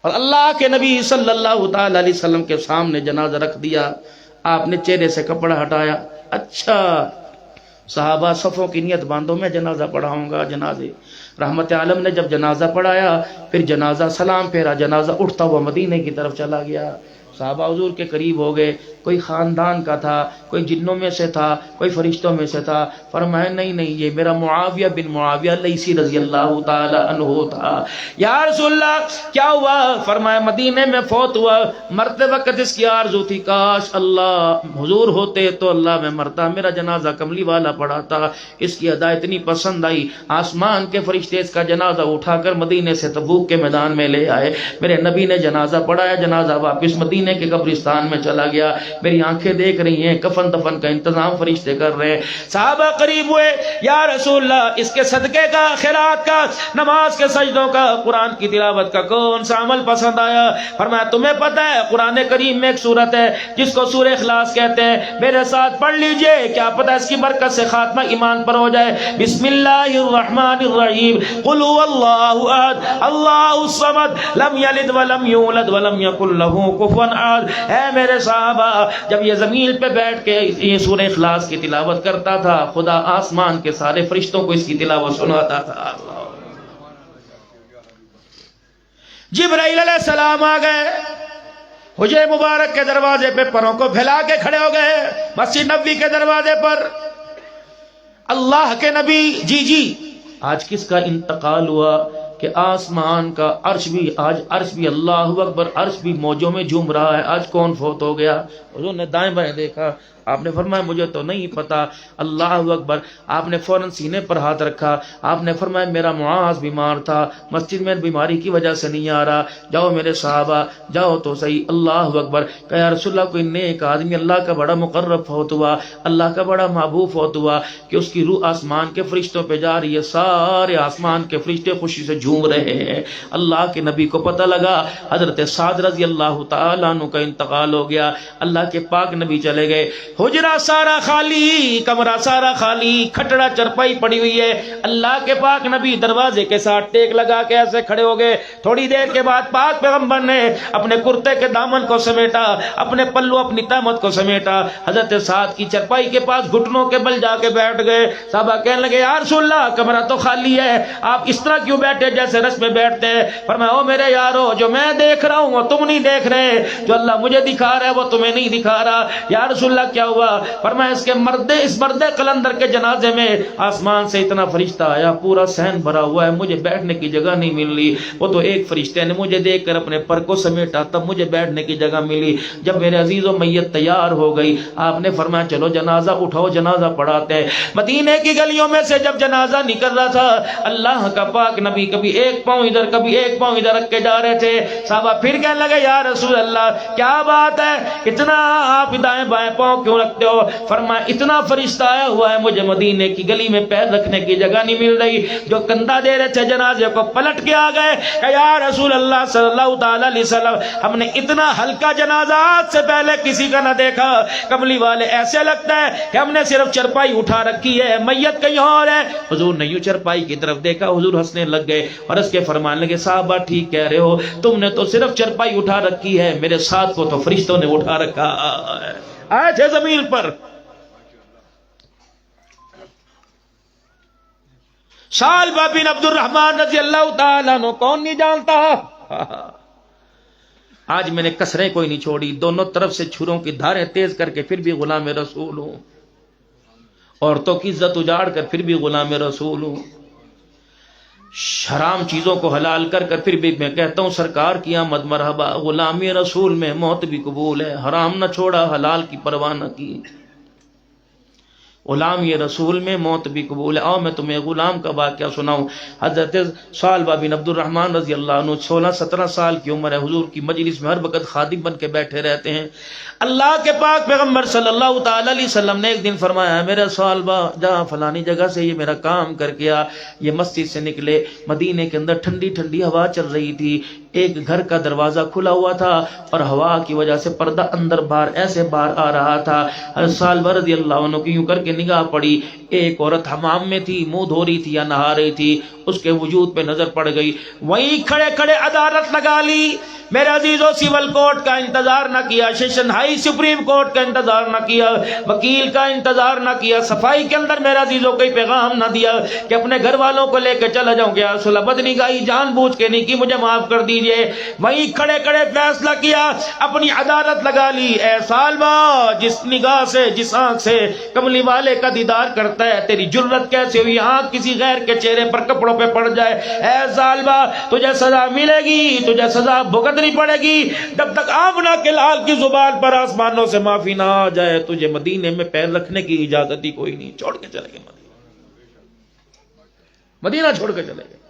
اور اللہ کے نبی صلی اللہ تعالی علیہ وسلم کے سامنے جنازہ رکھ دیا۔ آپ نے چہرے سے کپڑا ہٹایا، اچھا صحابہ صفوں کی نیت باندھو میں جنازہ پڑھاؤں گا۔ جنازے رحمت عالم نے جب جنازہ پڑھایا پھر جنازہ سلام پھیرا، جنازہ اٹھتا ہوا مدینے کی طرف چلا گیا۔ صحابہ حضور کے قریب ہو گئے، کوئی خاندان کا تھا، کوئی جنوں میں سے تھا، کوئی فرشتوں میں سے تھا۔ فرمایا نہیں نہیں یہ میرا معاویہ بن معاویہ لیثی رضی اللہ تعالی عنہ تھا۔ یا رسول اللہ کیا ہوا؟ فرمایا مدینے میں فوت ہوا، مرتے وقت اس کی آرزو تھی کاش اللہ حضور ہوتے تو اللہ میں مرتا، میرا جنازہ کملی والا پڑا تھا۔ اس کی ادا اتنی پسند آئی آسمان کے فرشتے اس کا جنازہ اٹھا کر مدینے سے تبوک کے میدان میں لے آئے۔ میرے نبی نے جنازہ پڑھایا، جنازہ واپس مدینے کے قبرستان میں چلا گیا۔ میری آنکھیں دیکھ رہی ہیں کفن دفن کا انتظام فرشتے کر رہے ہیں۔ صحابہ قریب ہوئے، یا رسول اللہ اس کے صدقے کا، خیرات کا، نماز کے سجدوں کا، قرآن کی تلاوت کا کون سا عمل پسند آیا؟ فرمایا تمہیں پتہ ہے قرآن کریم میں ایک سورت ہے جس کو سورہ اخلاص کہتے ہیں، میرے ساتھ پڑھ لیجئے، کیا پتہ اس کی برکت سے خاتمہ ایمان پر ہو جائے۔ بسم اللہ الرحمن الرحیم، قل هو اللہ احد اللہ الصمد لم یلد ولم یولد ولم یکن له کفوا احد۔ اے میرے صحابہ جب یہ زمین پہ بیٹھ کے یہ سورہ اخلاص کی تلاوت کرتا تھا خدا آسمان کے سارے فرشتوں کو اس کی تلاوت سناتا تھا۔ جبرائیل علیہ السلام آ گئے، حجرے مبارک کے دروازے پہ پروں کو پھیلا کے کھڑے ہو گئے، مسجد نبوی کے دروازے پر۔ اللہ کے نبی جی آج کس کا انتقال ہوا کہ آسمان کا عرش بھی، آج عرش بھی اللہ اکبر، عرش بھی موجوں میں جھوم رہا ہے۔ آج کون فوت ہو گیا؟ حضور نے دائیں بائیں دیکھا، آپ نے فرمایا مجھے تو نہیں پتا۔ اللہ اکبر، آپ نے فوراً سینے پر ہاتھ رکھا، آپ نے فرمایا میرا معاذ بیمار تھا، مسجد میں بیماری کی وجہ سے نہیں آ رہا، جاؤ میرے صحابہ جاؤ تو صحیح۔ اللہ اکبر، کہ یا رسول اللہ کوئی نیک آدمی اللہ کا بڑا مقرب فوت ہوا، اللہ کا بڑا محبوب فوت ہوا کہ اس کی روح آسمان کے فرشتوں پہ جا رہی ہے، سارے آسمان کے فرشتے خوشی سے جھوم رہے ہیں۔ اللہ کے نبی کو پتہ لگا حضرت سعد رضی اللہ تعالیٰ عنہ کا انتقال ہو گیا۔ اللہ کے پاک نبی چلے گئے، حجرہ سارا خالی، کمرہ سارا خالی، کھٹڑا چرپائی پڑی ہوئی ہے۔ اللہ کے پاک نبی دروازے کے ساتھ ٹیک لگا کے ایسے کھڑے ہو گئے۔ تھوڑی دیر کے بعد پاک پیغمبر نے اپنے کرتے کے دامن کو سمیٹا، اپنے پلو اپنی تہمت کو سمیٹا، حضرت سعد کی چرپائی کے پاس گھٹنوں کے بل جا کے بیٹھ گئے۔ صحابہ کہنے لگے یا رسول اللہ کمرہ تو خالی ہے، آپ اس طرح کیوں بیٹھے جیسے رس میں بیٹھتے ہیں؟ فرمایا او میرے یارو جو میں دیکھ رہا ہوں وہ تم نہیں دیکھ رہے، جو اللہ مجھے دکھا رہا ہے وہ تمہیں نہیں دکھا رہا۔ یا رسول اللہ کیا کیا ہوا؟ فرمایا اس مرد قلندر کے جنازے میں آسمان سے اتنا فرشتہ آیا، پورا صحن بھرا ہوا ہے، مجھے بیٹھنے کی جگہ نہیں مل رہی۔ وہ تو ایک فرشتے نے مجھے دیکھ کر اپنے پر کو سمیٹا، تب مجھے بیٹھنے کی جگہ ملی۔ جب میرے عزیزوں میت تیار ہو گئی، آپ نے فرمایا چلو جنازہ اٹھاؤ، جنازہ پڑھاتے ہیں۔ مدینے کی گلیوں میں سے جب جنازہ نکل رہا تھا، اللہ کا پاک نبی کبھی ایک پاؤں ادھر کبھی ایک پاؤں ادھر رکھ کے جا رہے تھے۔ صحابہ پھر کہنے لگے یا رسول اللہ کیا بات ہے، اتنا آپ دائیں بائیں پاؤں کیوں رکھتے ہو؟ فرمایا اتنا فرشتہ آیا ہوا ہے، مجھے مدینے کی گلی میں پیر رکھنے کی جگہ نہیں مل رہی۔ جو کندھا دے رہے تھے جنازے کو پلٹ کے آ گئے کہ یا رسول اللہ صلی اللہ تعالی علیہ وسلم، ہم نے اتنا ہلکا جنازہ آج سے پہلے کسی کا نہ دیکھا۔ کملی والے ایسے لگتا ہے کہ ہم نے صرف چرپائی اٹھا رکھی ہے، میت کہیں اور ہے۔ حضور نے یوں چرپائی کی طرف دیکھا، حضور ہنسنے لگ گئے اور اس کے فرمان لگے صحابہ ٹھیک کہہ رہے ہو، تم نے تو صرف چرپائی اٹھا رکھی ہے، میرے ساتھ کو تو فرشتوں نے اٹھا رکھا ہے۔ آئے تھے زمین پر۔ ثعلبہ بن عبد الرحمن رضی اللہ تعالیٰ عنہ کون نہیں جانتا؟ آج میں نے کسریں کوئی نہیں چھوڑی، دونوں طرف سے چھروں کی دھاریں تیز کر کے پھر بھی غلام رسول ہوں، عورتوں کی عزت اجاڑ کر پھر بھی غلام رسول ہوں، حرام چیزوں کو حلال کر کر پھر بھی میں کہتا ہوں سرکار کی آمد مرحبا۔ غلامی رسول میں موت بھی قبول ہے، حرام نہ چھوڑا، حلال کی پرواہ نہ کی۔ غلام یہ رسول میں موت بھی قبول ہے۔ آؤ میں تمہیں غلام کا واقعہ سناؤں۔ حضرت ثعلبہ بن عبد الرحمن رضی اللہ عنہ 16-17 سال کی عمر ہے، حضور کی مجلس میں ہر وقت خادم بن کے بیٹھے رہتے ہیں۔ اللہ کے پاک پیغمبر صلی اللہ تعالی علیہ وسلم نے ایک دن فرمایا میرا ثعلبہ جہاں فلانی جگہ سے یہ میرا کام کر کے آ۔ یہ مسجد سے نکلے، مدینے کے اندر ٹھنڈی ٹھنڈی ہوا چل رہی تھی، ایک گھر کا دروازہ کھلا ہوا تھا اور ہوا کی وجہ سے پردہ اندر باہر ایسے باہر آ رہا تھا۔ حضرت ثعلبہ رضی اللہ عنہ کی یوں کر کے نگاہ پڑی، ایک عورت حمام میں تھی، منہ دھو رہی تھی یا نہا رہی تھی، اس کے وجود پہ نظر پڑ گئی۔ وہیں کھڑے کھڑے عدالت لگا لی۔ میرے عزیزوں سول کورٹ کا انتظار نہ کیا، سیشن ہائی سپریم کورٹ کا انتظار نہ کیا، وکیل کا انتظار نہ کیا، صفائی کے اندر میرے عزیزوں کوئی پیغام نہ دیا کہ اپنے گھر والوں کو لے کے چلا جاؤں گیا رسول اللہ بدنگاہی جان بوجھ کے نہیں کی، مجھے معاف کر دیجئے۔ وہیں کھڑے کھڑے فیصلہ کیا، اپنی عدالت لگا لی۔ اے ثعلبہ جس نگاہ سے جس آنکھ سے کملی والے کا دیدار کرتا ہے، تیری جرت کیسے ہوئی آنکھ کسی غیر کے چہرے پر کپڑوں پہ پڑ جائے؟ اے ثعلبہ تجھے سزا ملے گی، تجھے سزا بھگتنی پڑے گی جب تک آمنہ کے لال کی زبان پر آسمانوں سے معافی نہ آ جائے۔ تجھے مدینے میں پیر رکھنے کی اجازت ہی کوئی نہیں، چھوڑ کے چلے گئے مدینہ چھوڑ کے چلے گئے۔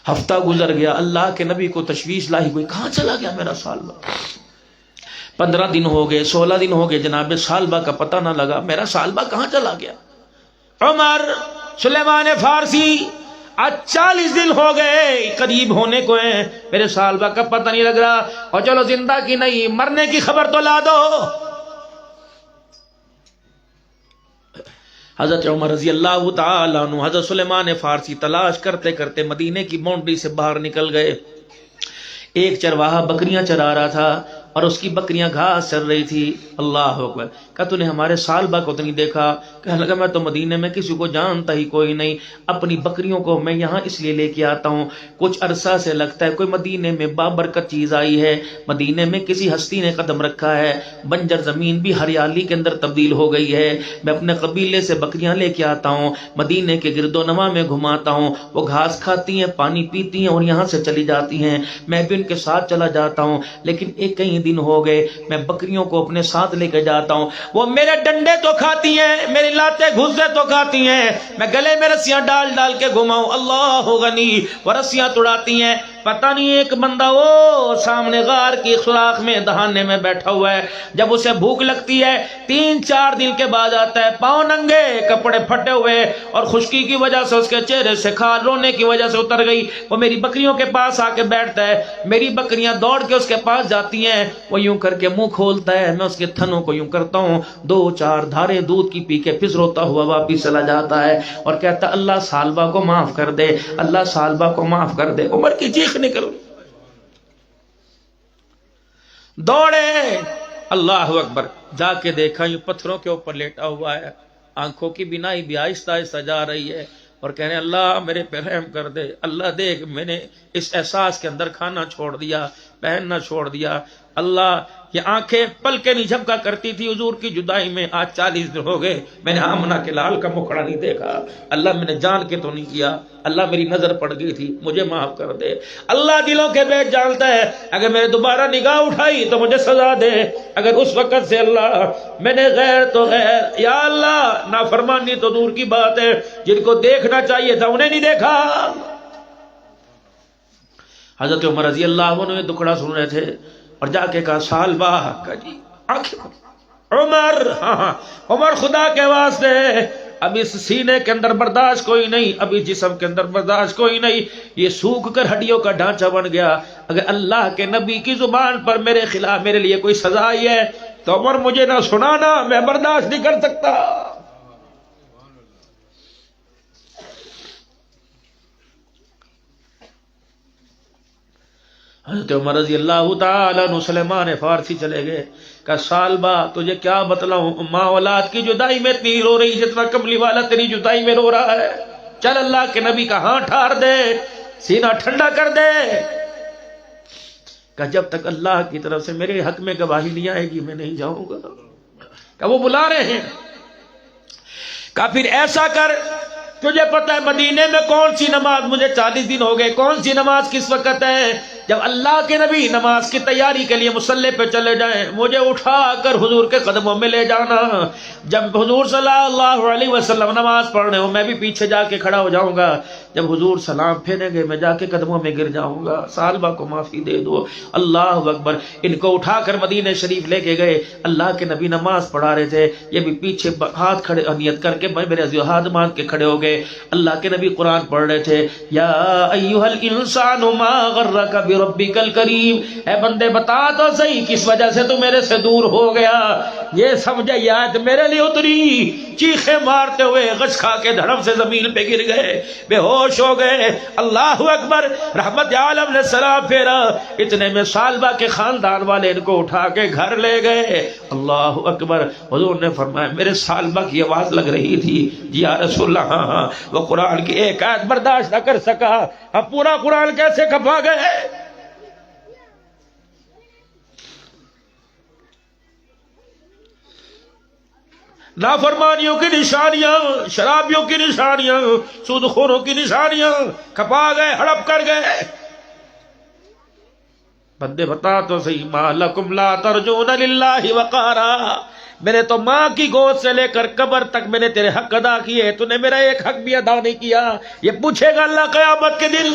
ہفتہ گزر گیا، اللہ کے نبی کو تشویش لاحق ہوئی، کہاں چلا گیا میرا ثعلبہ؟ 15 دن ہو گئے، 16 دن ہو گئے، جناب ثعلبہ کا پتہ نہ لگا، میرا ثعلبہ کہاں چلا گیا؟ عمر سلیمان فارسی آج 40 دن ہو گئے قریب ہونے کو ہیں، میرے ثعلبہ کا پتہ نہیں لگ رہا، اور چلو زندہ کی نہیں مرنے کی خبر تو لا دو۔ حضرت عمر رضی اللہ تعالی عنہ حضرت سلیمان فارسی تلاش کرتے کرتے مدینے کی باؤنڈری سے باہر نکل گئے۔ ایک چرواہا بکریاں چرا رہا تھا اور اس کی بکریاں گھاس چر رہی تھی۔ اللہ اکبر، کہا تو نے ہمارے ثعلبہ کو تو نہیں دیکھا؟ کہنے لگا میں تو مدینے میں کسی کو جانتا ہی کوئی نہیں، اپنی بکریوں کو میں یہاں اس لیے لے کے آتا ہوں، کچھ عرصہ سے لگتا ہے کوئی مدینے میں بابرکت چیز آئی ہے، مدینے میں کسی ہستی نے قدم رکھا ہے، بنجر زمین بھی ہریالی کے اندر تبدیل ہو گئی ہے، میں اپنے قبیلے سے بکریاں لے کے آتا ہوں، مدینے کے گرد و نواح میں گھماتا ہوں، وہ گھاس کھاتی ہیں، پانی پیتی ہیں اور یہاں سے چلی جاتی ہیں، میں بھی ان کے ساتھ چلا جاتا ہوں، لیکن ایک کئی دن ہو گئے میں بکریوں کو اپنے ساتھ لے کے جاتا ہوں، وہ میرے ڈنڈے تو کھاتی ہیں، میری لاتے گھسے تو کھاتی ہیں، میں گلے میں رسیاں ڈال ڈال کے گھماؤں، اللہ غنی، وہ رسیاں توڑاتی ہیں، پتہ نہیں ایک بندہ وہ سامنے غار کی سوراخ میں دہانے میں بیٹھا ہوا ہے، جب اسے بھوک لگتی ہے 3-4 دن کے بعد آتا ہے، پاؤں ننگے، کپڑے پھٹے ہوئے اور خشکی کی وجہ سے اس کے چہرے سے کھال رونے کی وجہ سے اتر گئی، وہ میری بکریوں کے پاس آ کے بیٹھتا ہے، میری بکریاں دوڑ کے اس کے پاس جاتی ہیں، وہ یوں کر کے منہ کھولتا ہے، میں اس کے تھنوں کو یوں کرتا ہوں، 2-4 دھاریں دودھ کی پی کے پھر روتا ہوا واپس چلا جاتا ہے اور کہتا اللہ ثعلبہ کو معاف کر دے، اللہ ثعلبہ کو معاف کر دے۔ عمر کی چیخ نکل دوڑے، اللہ اکبر، جا کے دیکھا یہ پتھروں کے اوپر لیٹا ہوا ہے، آنکھوں کی بینائی بھی آہستہ آہستہ جا رہی ہے اور کہنے اللہ میرے پہ رحم کر دے، اللہ دیکھ میں نے اس احساس کے اندر کھانا چھوڑ دیا، پہننا چھوڑ دیا، اللہ یہ آنکھیں پل کے نہیں جھپکا کرتی تھی حضور کی جدائی میں، آج 40 دن ہو گئے میں نے آمنہ کے لال کا مکھڑا نہیں دیکھا۔ اللہ میں نے جان کے تو نہیں کیا، اللہ میری نظر پڑ گئی تھی، مجھے معاف کر دے۔ اللہ دلوں کے بیچ جانتا ہے، اگر میں نے دوبارہ نگاہ اٹھائی تو مجھے سزا دے۔ اگر اس وقت سے اللہ میں نے غیر تو غیر، یا اللہ نافرمانی تو دور کی بات ہے، جن کو دیکھنا چاہیے تھا انہیں نہیں دیکھا۔ حضرت عمر رضی اللہ عنہ یہ دکھڑا سن رہے تھے اور جا کے کہا سال باہ کا جی عمر، ہاں عمر خدا کے واسطے اب اس سینے کے اندر برداشت کوئی نہیں، اب اس جسم کے اندر برداشت کوئی نہیں، یہ سوکھ کر ہڈیوں کا ڈھانچہ بن گیا۔ اگر اللہ کے نبی کی زبان پر میرے خلاف میرے لیے کوئی سزا آئی ہے تو عمر مجھے نہ سنانا، میں برداشت نہیں کر سکتا۔ حضرت عمر رضی اللہ تعالیٰ عنہ سلیمان فارسی چلے گئے، کہ سالبہ تجھے کیا بتلاؤں، ماں اولاد کی جدائی میں اتنی رو رہی جتنا کملی والا تیری جدائی میں رو رہا ہے، چل اللہ کے نبی کا ہاں ٹھار دے، سینہ ٹھنڈا کر دے۔ کہ جب تک اللہ کی طرف سے میرے حق میں گواہی نہیں آئے گی میں نہیں جاؤں گا۔ کہ وہ بلا رہے ہیں، کہ پھر ایسا کر، تجھے پتہ ہے مدینے میں کون سی نماز، مجھے 40 دن ہو گئے، کون سی نماز کس وقت ہے؟ جب اللہ کے نبی نماز کی تیاری کے لیے مصلی پہ چلے جائیں مجھے اٹھا کر حضور کے قدموں میں لے جانا۔ جب حضور صلی اللہ علیہ وسلم نماز پڑھ رہے ہوں میں بھی پیچھے جا کے کھڑا ہو جاؤں گا، جب حضور سلام پھیریں گے میں جا کے قدموں میں گر جاؤں گا، سالبہ کو معافی دے دو۔ اللہ اکبر۔ ان کو اٹھا کر مدینہ شریف لے کے گئے، اللہ کے نبی نماز پڑھا رہے تھے، یہ بھی پیچھے ہاتھ کھڑے نیت کر کے میرے عزیز ہاتھ باندھ کے کھڑے ہو گئے۔ اللہ کے نبی قرآن پڑھ رہے تھے، یا ایھا الانسان ما غرک بربک الکریم، اے بندے بتا تو صحیح کس وجہ سے تو میرے سے دور ہو گیا۔ یہ سمجھے یہ آیت میرے لیے اتری، چیخیں مارتے ہوئے غش کھا کے دھڑم سے زمین پہ گر گئے، بے ہوش ہو گئے۔ اللہ اکبر۔ رحمت عالم نے سلام پھیرا، اتنے میں سالبہ کے خاندان والے ان کو اٹھا کے گھر لے گئے۔ اللہ اکبر۔ حضور نے فرمایا میرے سالبہ کی آواز لگ رہی تھی، جی یا رسول اللہ ہاں ہاں، وہ قرآن کی ایک آیت برداشت نہ کر سکا، اب پورا قرآن کیسے کھپا گئے؟ نافرمانیوں کی نشانیاں، شرابیوں کی نشانیاں، سود خوروں کی نشانیاں، کھپا گئے، ہڑپ کر گئے۔ بندے بتا تو صحیح، ما لکم لا ترجون للہ وقارا، میں نے تو ماں کی گود سے لے کر قبر تک میں نے تیرے حق ادا کیے، تو نے میرا ایک حق بھی ادا نہیں کیا، یہ پوچھے گا اللہ قیامت کے دن۔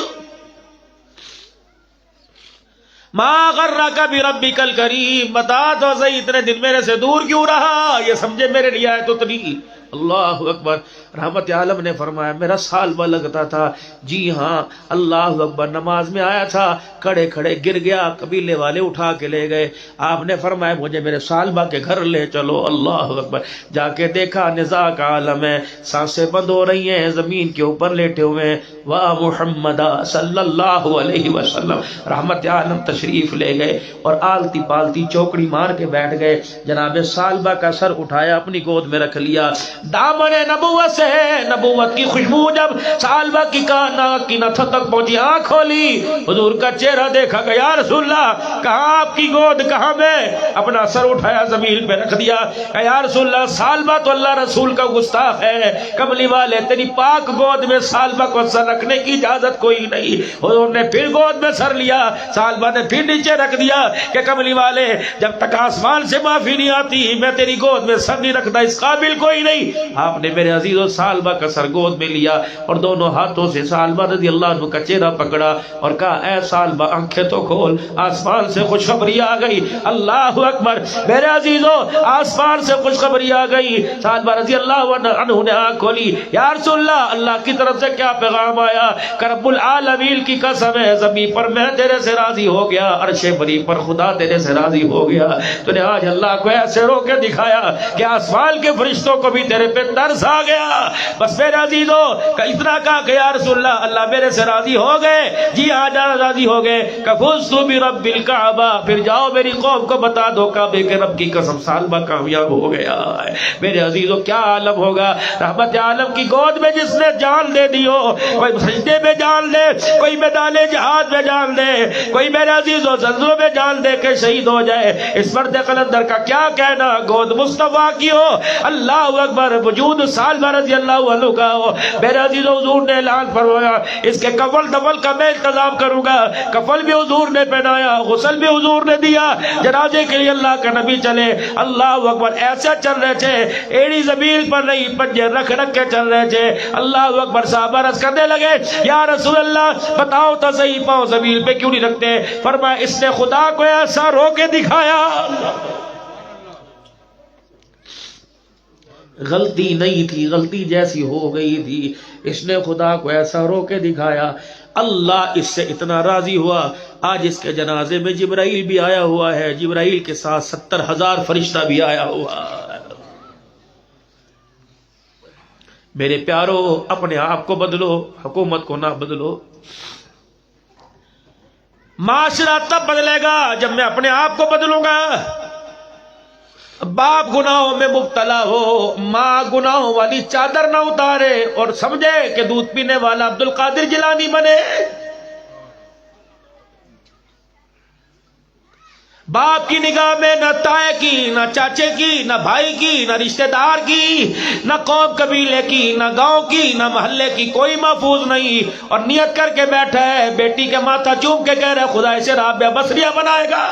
ما غرک بربک الکریم، بتا تو صحیح اتنے دن میرے سے دور کیوں رہا؟ یہ سمجھے میرے لیے آیت اتری۔ اللہ اکبر۔ رحمت عالم نے فرمایا میرا سالبہ لگتا تھا، جی ہاں اللہ اکبر، نماز میں آیا تھا، کھڑے کھڑے گر گیا، قبیلے والے اٹھا کے لے گئے، آپ نے فرمایا مجھے میرے سالبہ کے گھر لے چلو۔ اللہ اکبر۔ جا کے دیکھا نزاع کا عالم ہے، سانسیں بند ہو رہی ہیں، زمین کے اوپر لیٹے ہوئے ہیں، واہ محمد صلی اللہ علیہ وسلم۔ رحمت عالم تشریف لے گئے اور آلتی پالتی چوکڑی مار کے بیٹھ گئے، جناب سالبہ کا سر اٹھایا اپنی گود میں رکھ لیا، دامن نبوت سے نبوت کی خوشبو جب سالبہ کی ناک کی نتھ تک پہنچی، آنکھ کھولی، حضور کا چہرہ دیکھا کہ یا رسول اللہ کہاں آپ کی گود، کہاں میں؟ اپنا سر اٹھایا زمین پہ رکھ دیا، کہ یا رسول اللہ سالبہ تو اللہ رسول کا گستاخ ہے، کملی والے تیری پاک گود میں سالبہ کو سر رکھنے کی اجازت کوئی نہیں۔ حضور نے پھر گود میں سر لیا، سالبہ نے پھر نیچے رکھ دیا کہ کملی والے جب تک آسمان سے معافی نہیں آتی میں تیری گود میں سر نہیں رکھتا، اس قابل کوئی نہیں۔ آپ نے میرے عزیز و سالبہ کا سر گود میں لیا اور دونوں ہاتھوں سے سالبہ رضی اللہ عنہ کا چہرہ پکڑا اور کہا اے سالبہ آنکھیں تو کھول، آسمان سے خوشخبری آ گئی۔ اللہ اکبر۔ میرے عزیزو آسمان سے خوشخبری آ گئی، سالبہ رضی اللہ عنہ نے آنکھ کھولی، یا رسول اللہ اللہ کی طرف سے کیا پیغام آیا؟ کہ رب العالمین کی قسم ہے زمین پر میں تیرے سے راضی ہو گیا، عرش بری پر خدا تیرے سے راضی ہو گیا۔ تو نے آج اللہ کو ایسے رو کے دکھایا کہ آسمان کے فرشتوں کو بھی تیرے پہ ترس آ گیا. بس میرے عزیزو اتنا کہا کہ یا رسول اللہ اللہ میرے سے راضی ہو گئے. جی ہاں راضی ہو گئے. فزت برب الکعبہ، پھر جاؤ میری قوم کو بتا دو کعبے کے رب کی قسم سالبہ کامیاب ہو گیا ہے. میرے عزیزو کیا عالم ہوگا. رحمت عالم کی گود میں جس نے جان دے دی ہو، کوئی سجدے میں جان دے، کوئی میدان جہاد میں جان دے، کوئی میرے عزیزو زلزلوں میں جان دے کے شہید ہو جائے. اس مرد قلندر کا کیا کہنا. گود مصطفیٰ کی ہو. اللہ اکبر. وجود سالبہ رضی اللہ عنہ کا ہو. میرے عزیزو حضور نے اعلان فرمایا اس کے کفل دفل کا میں انتظام کروں گا. کفل بھی حضور نے پہنایا، غسل بھی حضور نے دیا. جنازے کے لیے اللہ کا نبی چلے. اللہ اکبر. ایسے چل رہے تھے ایڑی زمین پر نہیں، پنجے رکھ رکھ کے چل رہے تھے. اللہ اکبر. صحابہ عرض کرنے لگے یا رسول اللہ بتاؤ تو صحیح پاؤں زمین پہ کیوں نہیں رکھتے. فرمایا اس نے خدا کو ایسا رو کے دکھایا. غلطی نہیں تھی، غلطی جیسی ہو گئی تھی. اس نے خدا کو ایسا رو کے دکھایا. اللہ اس سے اتنا راضی ہوا. آج اس کے جنازے میں جبرائیل بھی آیا ہوا ہے. جبرائیل کے ساتھ 70,000 فرشتہ بھی آیا ہوا ہے. میرے پیارو اپنے آپ کو بدلو، حکومت کو نہ بدلو. معاشرہ تب بدلے گا جب میں اپنے آپ کو بدلوں گا. باپ گناہوں میں مبتلا ہو، ماں گناہوں والی چادر نہ اتارے اور سمجھے کہ دودھ پینے والا عبد القادر جیلانی بنے. باپ کی نگاہ میں نہ تائے کی، نہ چاچے کی، نہ بھائی کی، نہ رشتہ دار کی، نہ قوم قبیلے کی، نہ گاؤں کی، نہ محلے کی کوئی محفوظ نہیں. اور نیت کر کے بیٹھا ہے بیٹی کے ماتھا چوم کے کہہ رہا ہے خدا اسے رابعہ بصریہ بنائے گا.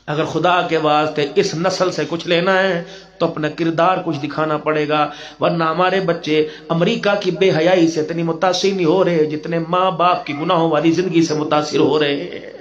اگر خدا کے واسطے اس نسل سے کچھ لینا ہے تو اپنا کردار کچھ دکھانا پڑے گا. ورنہ ہمارے بچے امریکہ کی بے حیائی سے اتنی متاثر نہیں ہو رہے جتنے ماں باپ کی گناہوں والی زندگی سے متاثر ہو رہے ہیں.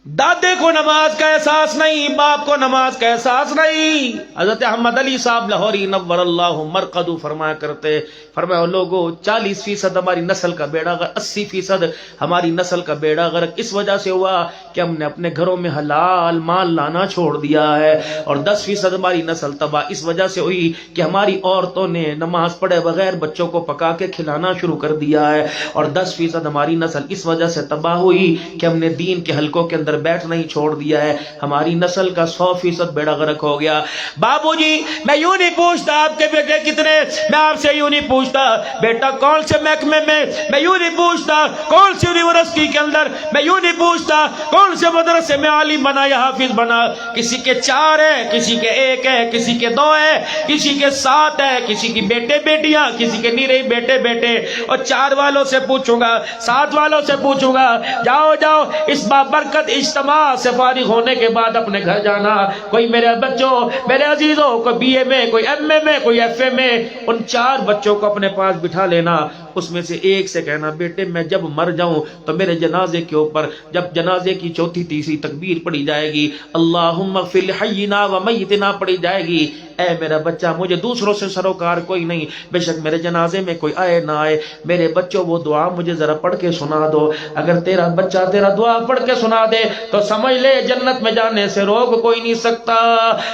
دادے کو نماز کا احساس نہیں، باپ کو نماز کا احساس نہیں. حضرت احمد علی صاحب لاہوری نور اللہ مرقدو فرمایا کرتے، فرمایا لوگوں 40% ہماری نسل کا بیڑا غرق، 80% ہماری نسل کا بیڑا غرق اس وجہ سے ہوا کہ ہم نے اپنے گھروں میں حلال مال لانا چھوڑ دیا ہے. اور 10% ہماری نسل تباہ اس وجہ سے ہوئی کہ ہماری عورتوں نے نماز پڑھے بغیر بچوں کو پکا کے کھلانا شروع کر دیا ہے. اور 10% ہماری نسل اس وجہ سے تباہ ہوئی کہ ہم نے دین کے حلقوں کے اندر بیٹھنا ہی چھوڑ دیا ہے. ہماری نسل کا 100% بیڑا غرق ہو گیا. بابو جی میں یوں نہیں پوچھتا آپ کے بیٹے کتنے، میں آپ سے یوں نہیں پوچھتا بیٹا کون سے محکمے میں یوں نہیں پوچھتا کون سی یونیورسٹی کے اندر، میں یوں نہیں پوچھتا کون سے مدرسے میں عالم بنا یا حافظ بنا. کسی کے 4 ہے، کسی کے 1 ہے، کسی کے 2 ہے، کسی کے 7 ہے، کسی کی بیٹے بیٹیاں، کسی کے نہیں رہی بیٹے بیٹے. اور 4 والوں سے پوچھوں گا، 7 والوں سے پوچھوں گا. جاؤ جاؤ اس بابرکت اجتماع سے فارغ ہونے کے بعد اپنے گھر جانا. کوئی میرے بچوں میرے عزیزوں کوئی BA میں، کوئی MA میں، کوئی FA میں، ان 4 بچوں کو اپنے پاس بٹھا لینا. اس میں سے ایک سے کہنا بیٹے میں جب مر جاؤں تو میرے جنازے کے اوپر جب جنازے کی 4تھی تیسری تکبیر پڑھی جائے گی اللہم اغفر لحینا و میتنا پڑھی جائے گی، اے میرا بچہ مجھے دوسروں سے سروکار کوئی نہیں، بے شک میرے جنازے میں کوئی آئے نہ آئے، میرے بچوں وہ دعا مجھے ذرا پڑھ کے سنا دو. اگر تیرا بچہ تیرا دعا پڑھ کے سنا دے تو سمجھ لے جنت میں جانے سے روک کوئی نہیں سکتا.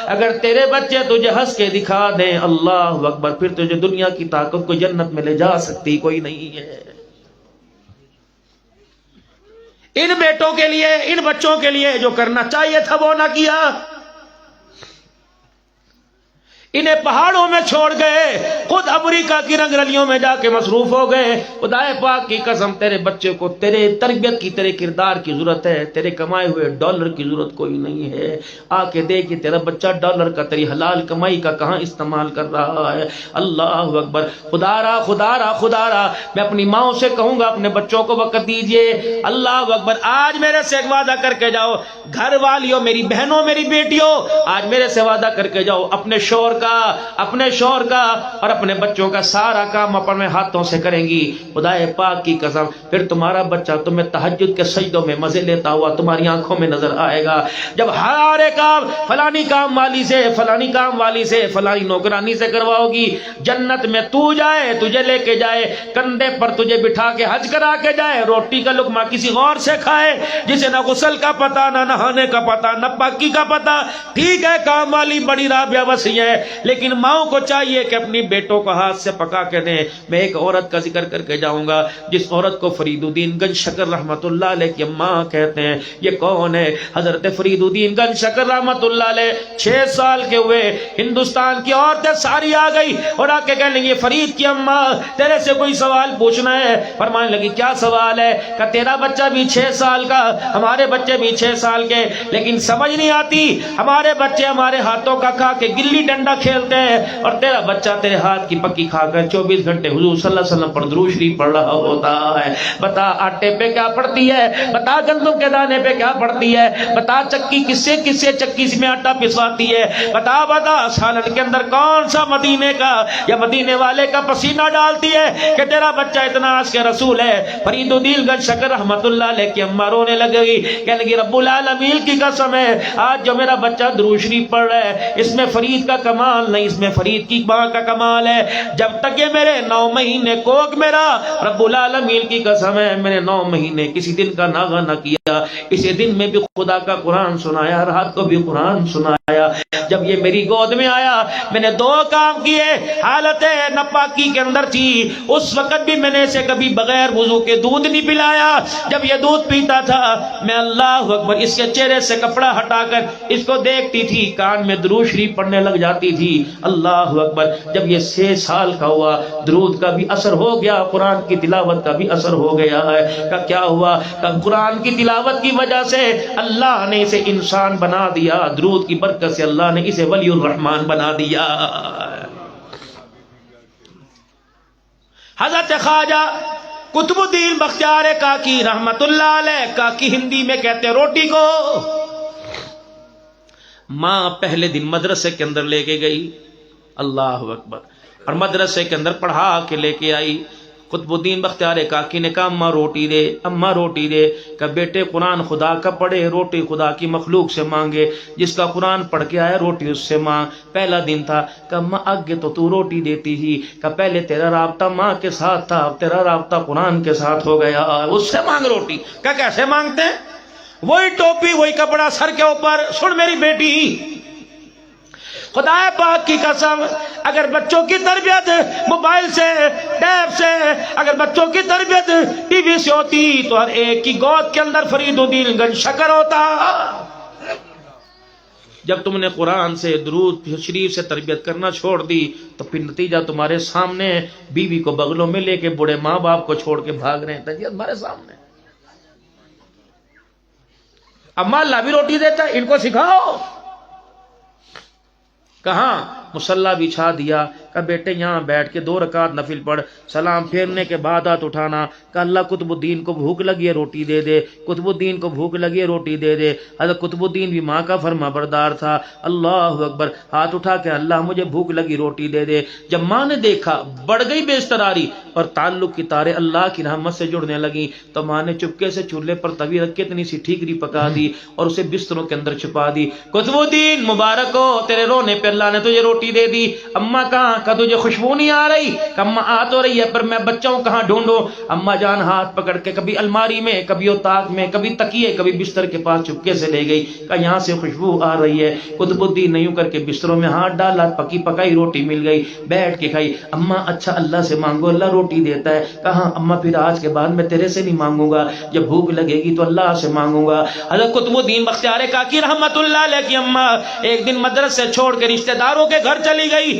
اگر تیرے بچے تجھے ہنس کے دکھا دیں اللہ اکبر، پھر تجھے دنیا کی طاقت کو جنت میں لے جا سکتی کوئی نہیں ہے. ان بیٹوں کے لیے ان بچوں کے لیے جو کرنا چاہیے تھا وہ نہ کیا. انہیں پہاڑوں میں چھوڑ گئے، خود امریکہ کی رنگ رلیوں میں جا کے مصروف ہو گئے. خدائے پاک کی قسم تیرے بچے کو تیرے تربیت کی، تیرے کردار کی ضرورت ہے، تیرے کمائے ہوئے ڈالر کی ضرورت کوئی نہیں ہے. آ کے دیکھ کہ تیرا بچہ ڈالر کا تیری حلال کمائی کا کہاں استعمال کر رہا ہے. اللہ اکبر. خدا را خدا را خدا را میں اپنی ماؤں سے کہوں گا اپنے بچوں کو وقت دیجئے. اللہ اکبر. آج میرے سے ایک وعدہ کر کے جاؤ، گھر والیوں، میری بہنوں، میری بیٹیوں، آج میرے سے وعدہ کر کے جاؤ اپنے شوہر کا، اپنے شوہر کا اور اپنے بچوں کا سارا کام اپنے ہاتھوں سے کریں گی، خدا پاک کی قسم پھر تمہارا بچہ تمہیں تہجد کے سجدوں میں مزے لیتا ہوا تمہاری آنکھوں میں نظر آئے گا۔ جب ہر ایک کام فلانی کام والی سے، فلانی کام والی سے، فلانی نوکرانی سے کرواؤ گی، جنت میں تو جائے، تجھے لے کے جائے، کندھے پر تجھے بٹھا کے حج کرا کے جائے، روٹی کا لقمہ کسی غور سے کھائے جسے نہ غسل کا پتہ، نہ نہانے کا پتہ، نہ پاکی کا پتہ۔ ٹھیک ہے کام والی بڑی رابعہ وسیع ہے، لیکن ماؤں کو چاہیے کہ اپنی بیٹوں کو ہاتھ سے پکا کے دیں۔ میں ایک عورت کا ذکر کر کے جاؤں گا جس عورت کو فرید الدین گنج شکر رحمت اللہ علیہ کی اماں کہتے ہیں۔ یہ کون ہے؟ حضرت فرید الدین گنج شکر رحمت اللہ علیہ 6 سال کے ہوئے، ہندوستان کی عورتیں ساری آ گئی اور آ کے کہنے لگی فرید کی اماں تیرے سے کوئی سوال پوچھنا ہے۔ فرمانے لگی کیا سوال ہے؟ کہ تیرا بچہ بھی 6 سال کا، ہمارے بچے بھی 6 سال کے، لیکن سمجھ نہیں آتی، ہمارے بچے ہمارے ہاتھوں کا کھا کے گلی ڈنڈا کھیلتے ہیں اور تیرا بچہ تیرے ہاتھ کی پکی کھا کر 24 گھنٹے حضور صلی اللہ علیہ وسلم پر درود شریف پڑھ رہا ہوتا ہے۔ بتا آٹے پہ کیا پڑتی ہے، بتا گندم کے دانے پہ کیا پڑتی ہے، بتا چکی کس سے چکی میں آٹا پسواتی ہے، بتا سالن کے اندر کون سا مدینے کا یا مدینے والے کا پسینہ ڈالتی ہے کہ تیرا بچہ اتنا عاشق رسول ہے۔ فرید الدین گنج شکر رحمت اللہ علیہ کی اماں رونے لگی، کہنے لگی رب العالمین کی قسم ہے آج جو میرا بچہ درود شریف پڑھ رہا ہے اس میں فرید کا کمال نہیں، اس میں فرید کی ماں کا کمال ہے۔ جب تک یہ میرے 9 مہینے کوک میرا، رب العالمین کی قسم ہے میں نے 9 مہینے کسی دن کا ناغہ نہ کیا، اسی دن میں بھی خدا کا قرآن سنایا، رات کو بھی قرآن سنایا۔ جب یہ میری گود میں آیا میں نے 2 کام کیے، حالت ناپاکی کے اندر تھی اس وقت بھی میں نے اسے کبھی بغیر وضو کے دودھ نہیں پلایا۔ جب یہ دودھ پیتا تھا میں اللہ اکبر اس کے چہرے سے کپڑا ہٹا کر اس کو دیکھتی تھی، کان میں درود شریف پڑھنے لگ جاتی تھی۔ اللہ اکبر جب یہ 6 سال کا ہوا درود کا بھی اثر ہو گیا، قرآن کی تلاوت کا بھی اثر ہو گیا ہے۔ کہ کیا ہوا؟ کہ قرآن کی تلاوت کی وجہ سے اللہ نے اسے انسان بنا دیا، درود کی برکت سے اللہ نے اسے ولی الرحمن بنا دیا۔ حضرت خواجہ قطب الدین بختیار کاکی رحمت اللہ علیہ، کاکی ہندی میں کہتے روٹی کو، ماں پہلے دن مدرسے کے اندر لے کے گئی، اللہ اکبر، اور مدرسے کے اندر پڑھا کے لے کے آئی۔ قطب الدین بختیار کاکی نے کہا اماں روٹی دے، اماں روٹی دے۔ کہ بیٹے قرآن خدا کا پڑھے، روٹی خدا کی مخلوق سے مانگے، جس کا قرآن پڑھ کے آیا روٹی اس سے مانگ۔ پہلا دن تھا کہ اماں آگے تو روٹی دیتی ہی، کہ پہلے تیرا رابطہ ماں کے ساتھ تھا، اب تیرا رابطہ قرآن کے ساتھ ہو گیا، اس سے مانگ روٹی۔ کہ کیسے مانگتے ہیں؟ وہی ٹوپی وہی کپڑا سر کے اوپر۔ سن میری بیٹی، خدا پاک کی قسم اگر بچوں کی تربیت موبائل سے، ٹیب سے، اگر بچوں کی تربیت ٹی وی سے ہوتی تو ہر ایک کی گود کے اندر فرید الدین گنج شکر ہوتا۔ جب تم نے قرآن سے، درود شریف سے تربیت کرنا چھوڑ دی تو پھر نتیجہ تمہارے سامنے، بیوی کو بغلوں میں لے کے بوڑھے ماں باپ کو چھوڑ کے بھاگ رہے ہیں، ہمارے سامنے۔ اماں اللہ بھی روٹی دیتا ہے، ان کو سکھاؤ۔ کہاں؟ مصلی بچھا دیا کہ بیٹے یہاں بیٹھ کے 2 رکعت نفل پڑھ، سلام پھیرنے کے بعد ہاتھ اٹھانا کہ اللہ قطب الدین کو بھوک لگی ہے روٹی دے دے، قطب الدین کو بھوک لگی ہے روٹی دے دے۔ حضرت قطب الدین بھی ماں کا فرما بردار تھا، اللہ اکبر، ہاتھ اٹھا کے اللہ مجھے بھوک لگی روٹی دے دے۔ جب ماں نے دیکھا بڑھ گئی بے استراری اور تعلق کی تاریں اللہ کی رحمت سے جڑنے لگی تو ماں نے چپکے سے چولہے پر توی رکھ کے اتنی سی ٹھیکری پکا دی اور اسے بستروں کے اندر چھپا دی۔ قطب الدین مبارک ہو، تیرے رونے پہ اللہ نے تجھے روٹی دے دی۔ اماں کہاں؟ کہ تجھے خوشبو نہیں آ رہی؟ کہ اماں آ تو رہی ہے پر میں بچوں کہاں ڈھونڈوں؟ اماں جان ہاتھ پکڑ کے کبھی الماری میں، کبھی اتاق میں، کبھی تکیے، کبھی بستر کے پاس چپکے سے لے گئی کہ یہاں سے خوشبو آ رہی ہے۔ قطب الدین نے یوں کر کے بستروں میں ہاتھ ڈالا، پکی پکائی روٹی مل گئی، بیٹھ کے کھائی۔ اماں اچھا اللہ سے مانگو، اللہ روٹی دیتا ہے۔ کہاں؟ اماں پھر آج کے بعد میں تیرے سے نہیں مانگوں گا، جب بھوک لگے گی تو اللہ سے مانگوں گا۔ حضرت قطب الدین بختیار کاکی رحمت اللہ علیہ کی اماں ایک دن مدرسے چھوڑ کے رشتہ داروں کے گھر چلی گئی،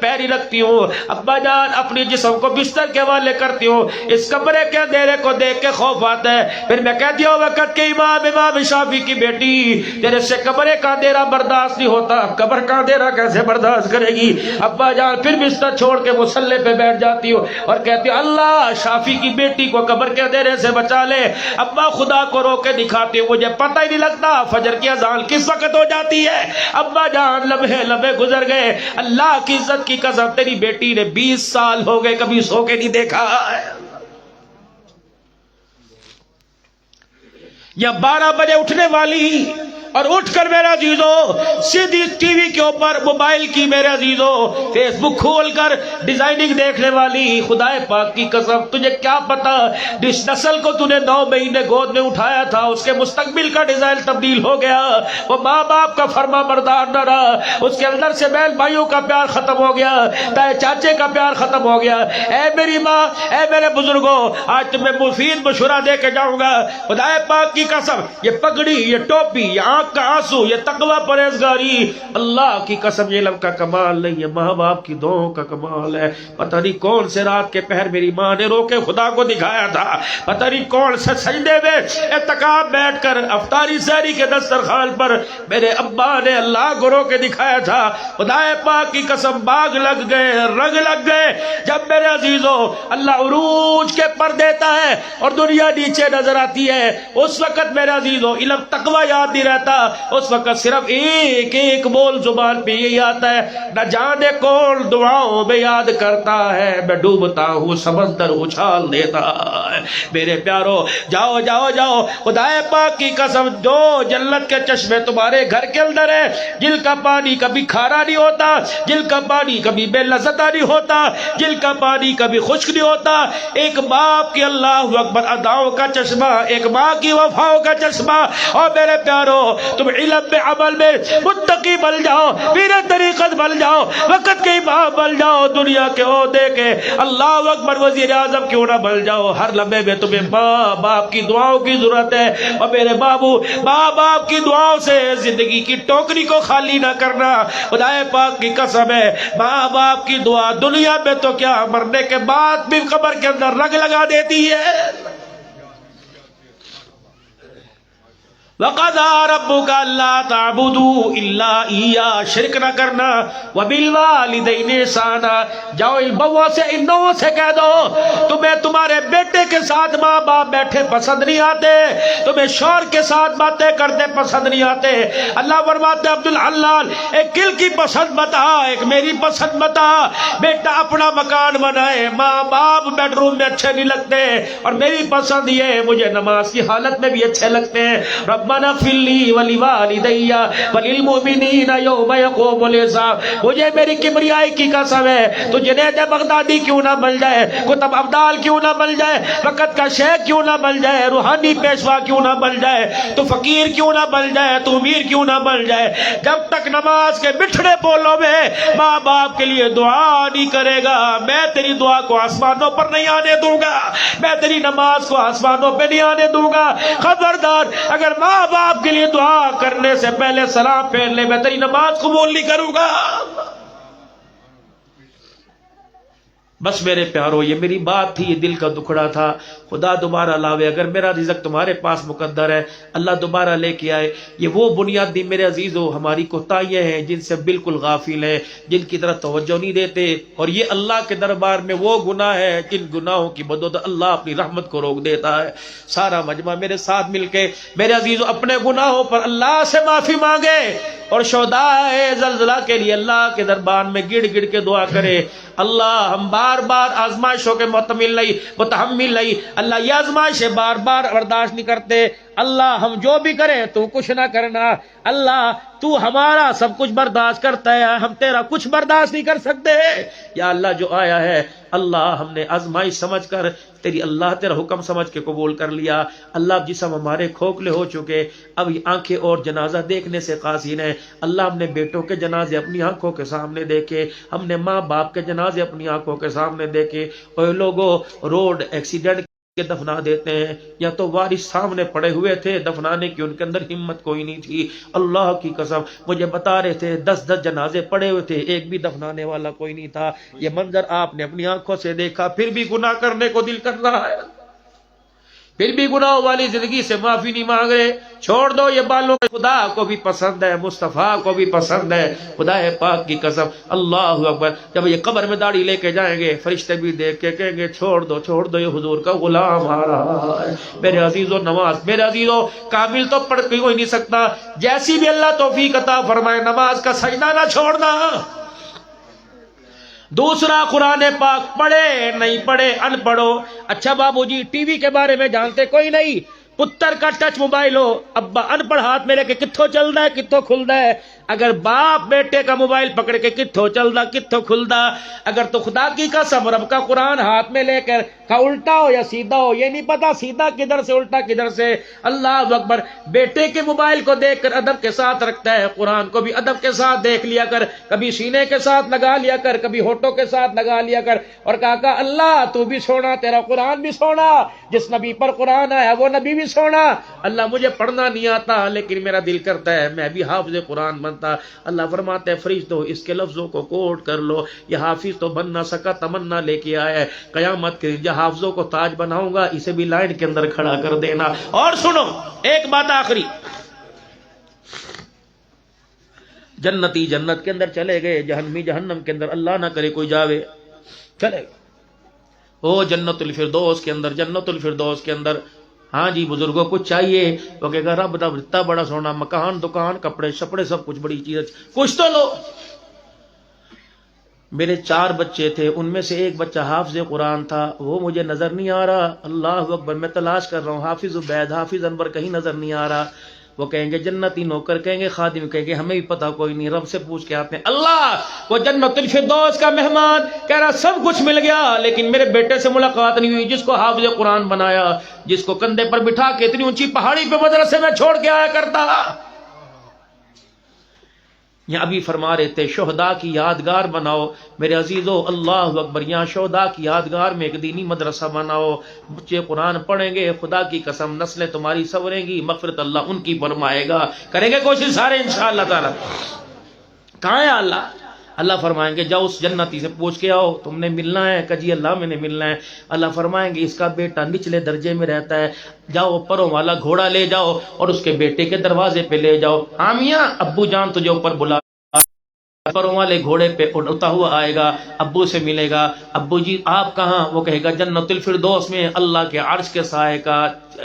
پیر ہی رکھتی ہوں، ابا جان اپنی جسم کو بستر کے حوالے کرتی ہوں، اس کمرے کے اندھیرے کو دیکھ کے خوف آتا ہے۔ پھر میں کہتی ہوں وقت کے امام شافعی کی بیٹی تیرے سے کمرے کا اندھیرا برداشت نہیں ہوتا، قبر کا اندھیرا کیسے برداشت کرے گی؟ ابا جان پھر بستر چھوڑ کے مصلے پہ بیٹھ جاتی ہوں اور کہتی ہوں اللہ شافعی کی بیٹی کو قبر کے اندھیرے سے بچا لے۔ ابا خدا کو رو کے دکھاتی ہوں، مجھے پتہ ہی نہیں لگتا فجر کی اذان کس وقت ہو جاتی ہے۔ ابا جان لمحے گزر گئے، اللہ کی عزت کی قسم تیری بیٹی نے 20 سال ہو گئے کبھی سو کے نہیں دیکھا، یا 12 بجے اٹھنے والی اور اٹھ کر میرے عزیزو سیدھی ٹی وی کے اوپر موبائل کی میرے عزیزو فیس بک کھول کر ڈیزائننگ دیکھنے والی، خدائے پاک کی قسم تجھے کیا پتا جس نسل کو تو نے 9 مہینے گود میں اٹھایا تھا اس کے مستقبل کا ڈیزائن تبدیل ہو گیا، وہ ماں باپ کا فرما بردار نہ رہا، اس کے اندر سے بہن بھائیوں کا پیار ختم ہو گیا، تائے چاچے کا پیار ختم ہو گیا۔ اے میری ماں، اے میرے بزرگوں، آج تمہیں مفید مشورہ دے کے جاؤں گا، خدائے پاک کی قسم یہ پگڑی، یہ ٹوپی، یہ آنکھ کا آنسو، یہ تقوی پرہیزگاری اللہ کی قسم یہ علم کا کمال نہیں، یہ ماں باپ کی دعاؤں کا کمال ہے۔ پتہ نہیں کون سے رات کے پہر میری ماں نے رو کے خدا کو دکھایا تھا، پتہ نہیں کون سے سجدے میں اعتکاف بیٹھ کر افطاری سحری کے دسترخوان پر میرے ابا نے اللہ کو رو کے دکھایا تھا۔ خدائے پاک کی قسم باغ لگ گئے، رنگ لگ گئے، جب میرے عزیزو اللہ عروج کے پر دیتا ہے اور دنیا نیچے نظر آتی ہے، اس وقت میرے عزیزو علم تقوی یاد نہیں رہتا، اس وقت صرف ایک ایک بول زبان پہ یہی آتا ہے، نہ جانے کون دعاؤں میں یاد کرتا ہے، میں ڈوبتا ہوں سمندر اچھال دیتا ہے۔ میرے پیارو جاؤ جاؤ جاؤ، خدائے پاک کی قسم جو جنت کے چشمے تمہارے گھر کے اندر ہے، جن کا پانی کبھی کھارا نہیں ہوتا، جن کا پانی کبھی بے لذت نہیں ہوتا، جن کا پانی کبھی خشک نہیں ہوتا، ایک باپ کی اللہ اکبر اداؤں کا چشمہ، ایک ماں کی وفاؤں کا چشمہ۔ اور میرے پیارو تم علم میں عمل میں متقی بن جاؤ، میرے طریقت بن جاؤ، وقت کے امام بن جاؤ، دنیا کے عہدے کے اللہ اکبر وزیر اعظم کیوں نہ بن جاؤ، ہر لمحے میں تمہیں ماں باپ کی دعاؤں کی ضرورت ہے۔ اور میرے بابو ماں باپ کی دعاؤں سے زندگی کی ٹوکری کو خالی نہ کرنا، خدائے پاک کی قسم ہے ماں باپ کی دعا دنیا میں تو کیا مرنے کے بعد بھی قبر کے اندر رنگ لگا دیتی ہے۔ وَقَضَىٰ رَبُّكَ أَلَّا تَعْبُدُوا إِلَّا إِيَّاهُ، شرک نہ کرنا، وَبِالْوَالِدَيْنِ إِحْسَانًا، جاؤ ان بہووں سے ان نووں سے کہہ دو تمہیں تمہارے بیٹے کے ساتھ ماں باپ بیٹھے پسند نہیں آتے، تمہیں شوہر کے ساتھ باتیں کرتے پسند نہیں آتے۔ اللہ فرماتے عبدالحلال ایک کل کی پسند بتا، ایک میری پسند بتا، بیٹا اپنا مکان بنائے، ماں باپ بیڈ روم میں اچھے نہیں لگتے، اور میری پسند یہ مجھے نماز کی حالت میں بھی اچھے لگتے ہیں۔ ربنا اغفر لی ولوالدی وللمؤمنین یوم یقوم الحساب، مجھے میری کبریائی کی قسم ہے تو جنید بغدادی کیوں نہ بن جائے، کتب ابدال کیوں نہ بن جائے، وقت کا شیخ کیوں نہ بن جائے، روحانی پیشوا کیوں نہ بن جائے، تو فقیر کیوں نہ بن جائے، تو امیر کیوں نہ بن جائے، جب تک نماز کے بٹھڑے بولوں میں ماں باپ کے لیے دعا نہیں کرے گا، میں تیری دعا کو آسمانوں پر نہیں آنے دوں گا، میں تیری نماز کو آسمانوں پہ نہیں آنے دوں گا۔ خبردار اگر ماں باپ کے لیے دعا کرنے سے پہلے سلام پھیر لے، میں تیری نماز قبول نہیں کروں گا۔ بس میرے پیارو یہ میری بات تھی، یہ دل کا دکھڑا تھا، خدا دوبارہ لاوے، اگر میرا رزق تمہارے پاس مقدر ہے اللہ دوبارہ لے کے آئے۔ یہ وہ بنیادی میرے عزیزو ہماری کوتاہیاں ہیں جن سے بالکل غافل ہیں، جن کی طرف توجہ نہیں دیتے، اور یہ اللہ کے دربار میں وہ گناہ ہے جن گناہوں کی بدولت اللہ اپنی رحمت کو روک دیتا ہے۔ سارا مجمع میرے ساتھ مل کے میرے عزیزو اپنے گناہوں پر اللہ سے معافی مانگے، اور شہدائے زلزلہ کے لیے اللہ کے دربار میں گڑ گڑ کے دعا کرے، اللہ ہم بار بار آزمائشوں کے متحمل نہیں، اللہ یہ آزمائشیں بار بار برداشت نہیں کرتے، اللہ ہم جو بھی کریں تو کچھ نہ کرنا، اللہ تو ہمارا سب کچھ برداشت کرتا ہے، ہم تیرا کچھ برداشت نہیں کر سکتے۔ یا اللہ جو آیا ہے اللہ ہم نے آزمائش سمجھ کر تیری اللہ تیرا حکم سمجھ کے قبول کر لیا، اللہ جسم ہمارے کھوکھلے ہو چکے، اب یہ آنکھیں اور جنازہ دیکھنے سے قاصر ہیں، اللہ ہم نے بیٹوں کے جنازے اپنی آنکھوں کے سامنے دیکھے، ہم نے ماں باپ کے جنازے اپنی آنکھوں کے سامنے دیکھے، اور لوگوں روڈ ایکسیڈنٹ کے دفنا دیتے ہیں، یا تو وارث سامنے پڑے ہوئے تھے دفنانے کی، ان کے اندر ہمت کوئی نہیں تھی. اللہ کی قسم مجھے بتا رہے تھے 10 جنازے پڑے ہوئے تھے، ایک بھی دفنانے والا کوئی نہیں تھا. یہ منظر آپ نے اپنی آنکھوں سے دیکھا، پھر بھی گناہ کرنے کو دل کر رہا ہے، پھر بھی گناہوں والی زندگی سے معافی نہیں مانگ رہے. چھوڑ دو یہ بالوں کے، خدا کو بھی پسند ہے، مصطفیٰ کو بھی پسند ہے. خدا پاک کی قسم اللہ اکبر، جب یہ قبر میں داڑھی لے کے جائیں گے فرشتے بھی دیکھ کے کہیں گے چھوڑ دو یہ حضور کا غلام آ رہا ہے. میرے عزیزو نماز، میرے عزیزو کامل تو پڑھ کوئی نہیں سکتا، جیسی بھی اللہ توفیق عطا فرمائے نماز کا سجدہ نہ چھوڑنا. دوسرا قرآن پاک پڑھے نہیں پڑھے ان پڑھو. اچھا بابو جی ٹی وی کے بارے میں جانتے کوئی نہیں، پتر کا ٹچ موبائل ہو، ابا ان پڑھ ہاتھ میں لے کے کتھوں چلدا ہے کتھوں کھلدا ہے. اگر باپ بیٹے کا موبائل پکڑ کے کتھوں چلدا کتھوں کھلدا، اگر تو خدا کی قسم رب کا قرآن ہاتھ میں لے کر کا الٹا ہو یا سیدھا ہو یہ نہیں پتا، سیدھا کدھر سے الٹا کدھر سے. اللہ اکبر، بیٹے کے موبائل کو دیکھ کر ادب کے ساتھ رکھتا ہے، قرآن کو بھی ادب کے ساتھ دیکھ لیا کر، کبھی سینے کے ساتھ لگا لیا کر، کبھی ہونٹوں کے ساتھ لگا لیا کر، اور کہا اللہ تو بھی سونا، تیرا قرآن بھی سونا، جس نبی پر قرآن آیا وہ نبی بھی سونا. اللہ مجھے پڑھنا نہیں آتا لیکن میرا دل کرتا ہے میں بھی حافظ قرآن بنتا. اللہ فرماتے ہیں فرشتوں اس کے لفظوں کو کوٹ کر لو، یہ حافظ تو بن نہ سکا تمنا لے کے آیا ہے، قیامت کے دن حافظوں کو تاج بناؤں گا، اسے بھی لائن کے اندر کھڑا کر دینا. اور سنو ایک بات آخری، جنتی جنت کے اندر چلے گئے، جہنمی جہنم کے اندر، اللہ نہ کرے کوئی جاوے چلے گئے. او جنت الفردوس کے اندر، جنت الفردوس کے اندر ہاں جی بزرگوں کچھ چاہیے، وہ کہے گا رب اتنا بڑا سونا، مکان دکان کپڑے شپڑے سب کچھ بڑی چیز، کچھ تو لو. میرے 4 بچے تھے، ان میں سے ایک بچہ حافظ قرآن تھا، وہ مجھے نظر نہیں آ رہا. اللہ اکبر، میں تلاش کر رہا ہوں، حافظ عبید حافظ انور کہیں نظر نہیں آ رہا. وہ کہیں گے جنتی نوکر، کہیں گے خادم، کہیں گے ہمیں بھی پتا کوئی نہیں، رب سے پوچھ کے آتے ہیں. اللہ وہ جنت الفردوس کا مہمان کہہ رہا سب کچھ مل گیا لیکن میرے بیٹے سے ملاقات نہیں ہوئی، جس کو حافظ قرآن بنایا، جس کو کندھے پر بٹھا کے اتنی اونچی پہاڑی پہ مدرسے میں چھوڑ کے آیا کرتا. یہاں ابھی فرما رہے تھے شہداء کی یادگار بناؤ. میرے عزیزو اللہ اکبر، یہاں شہداء کی یادگار میں ایک دینی مدرسہ بناؤ، بچے قرآن پڑھیں گے، خدا کی قسم نسلیں تمہاری سنوریں گی، مغفرت اللہ ان کی فرمائے گا. کریں گے کوشش سارے انشاءاللہ تعالی. کہاں ہے اللہ؟ اللہ فرمائیں گے جاؤ اس جنتی سے پوچھ کے آؤ تم نے ملنا ہے. کہ جی اللہ میں نے ملنا ہے. اللہ فرمائیں گے اس کا بیٹا نچلے درجے میں رہتا ہے، جاؤ پروں والا گھوڑا لے جاؤ اور اس کے بیٹے کے دروازے پہ لے جاؤ. ہاں میاں ابو جان تجھے اوپر بلا، پروں والے گھوڑے پہ اڑتا ہوا آئے گا، ابو سے ملے گا. ابو جی آپ کہاں؟ وہ کہے گا جنت الفردوس میں، اللہ کے عرش کے سائے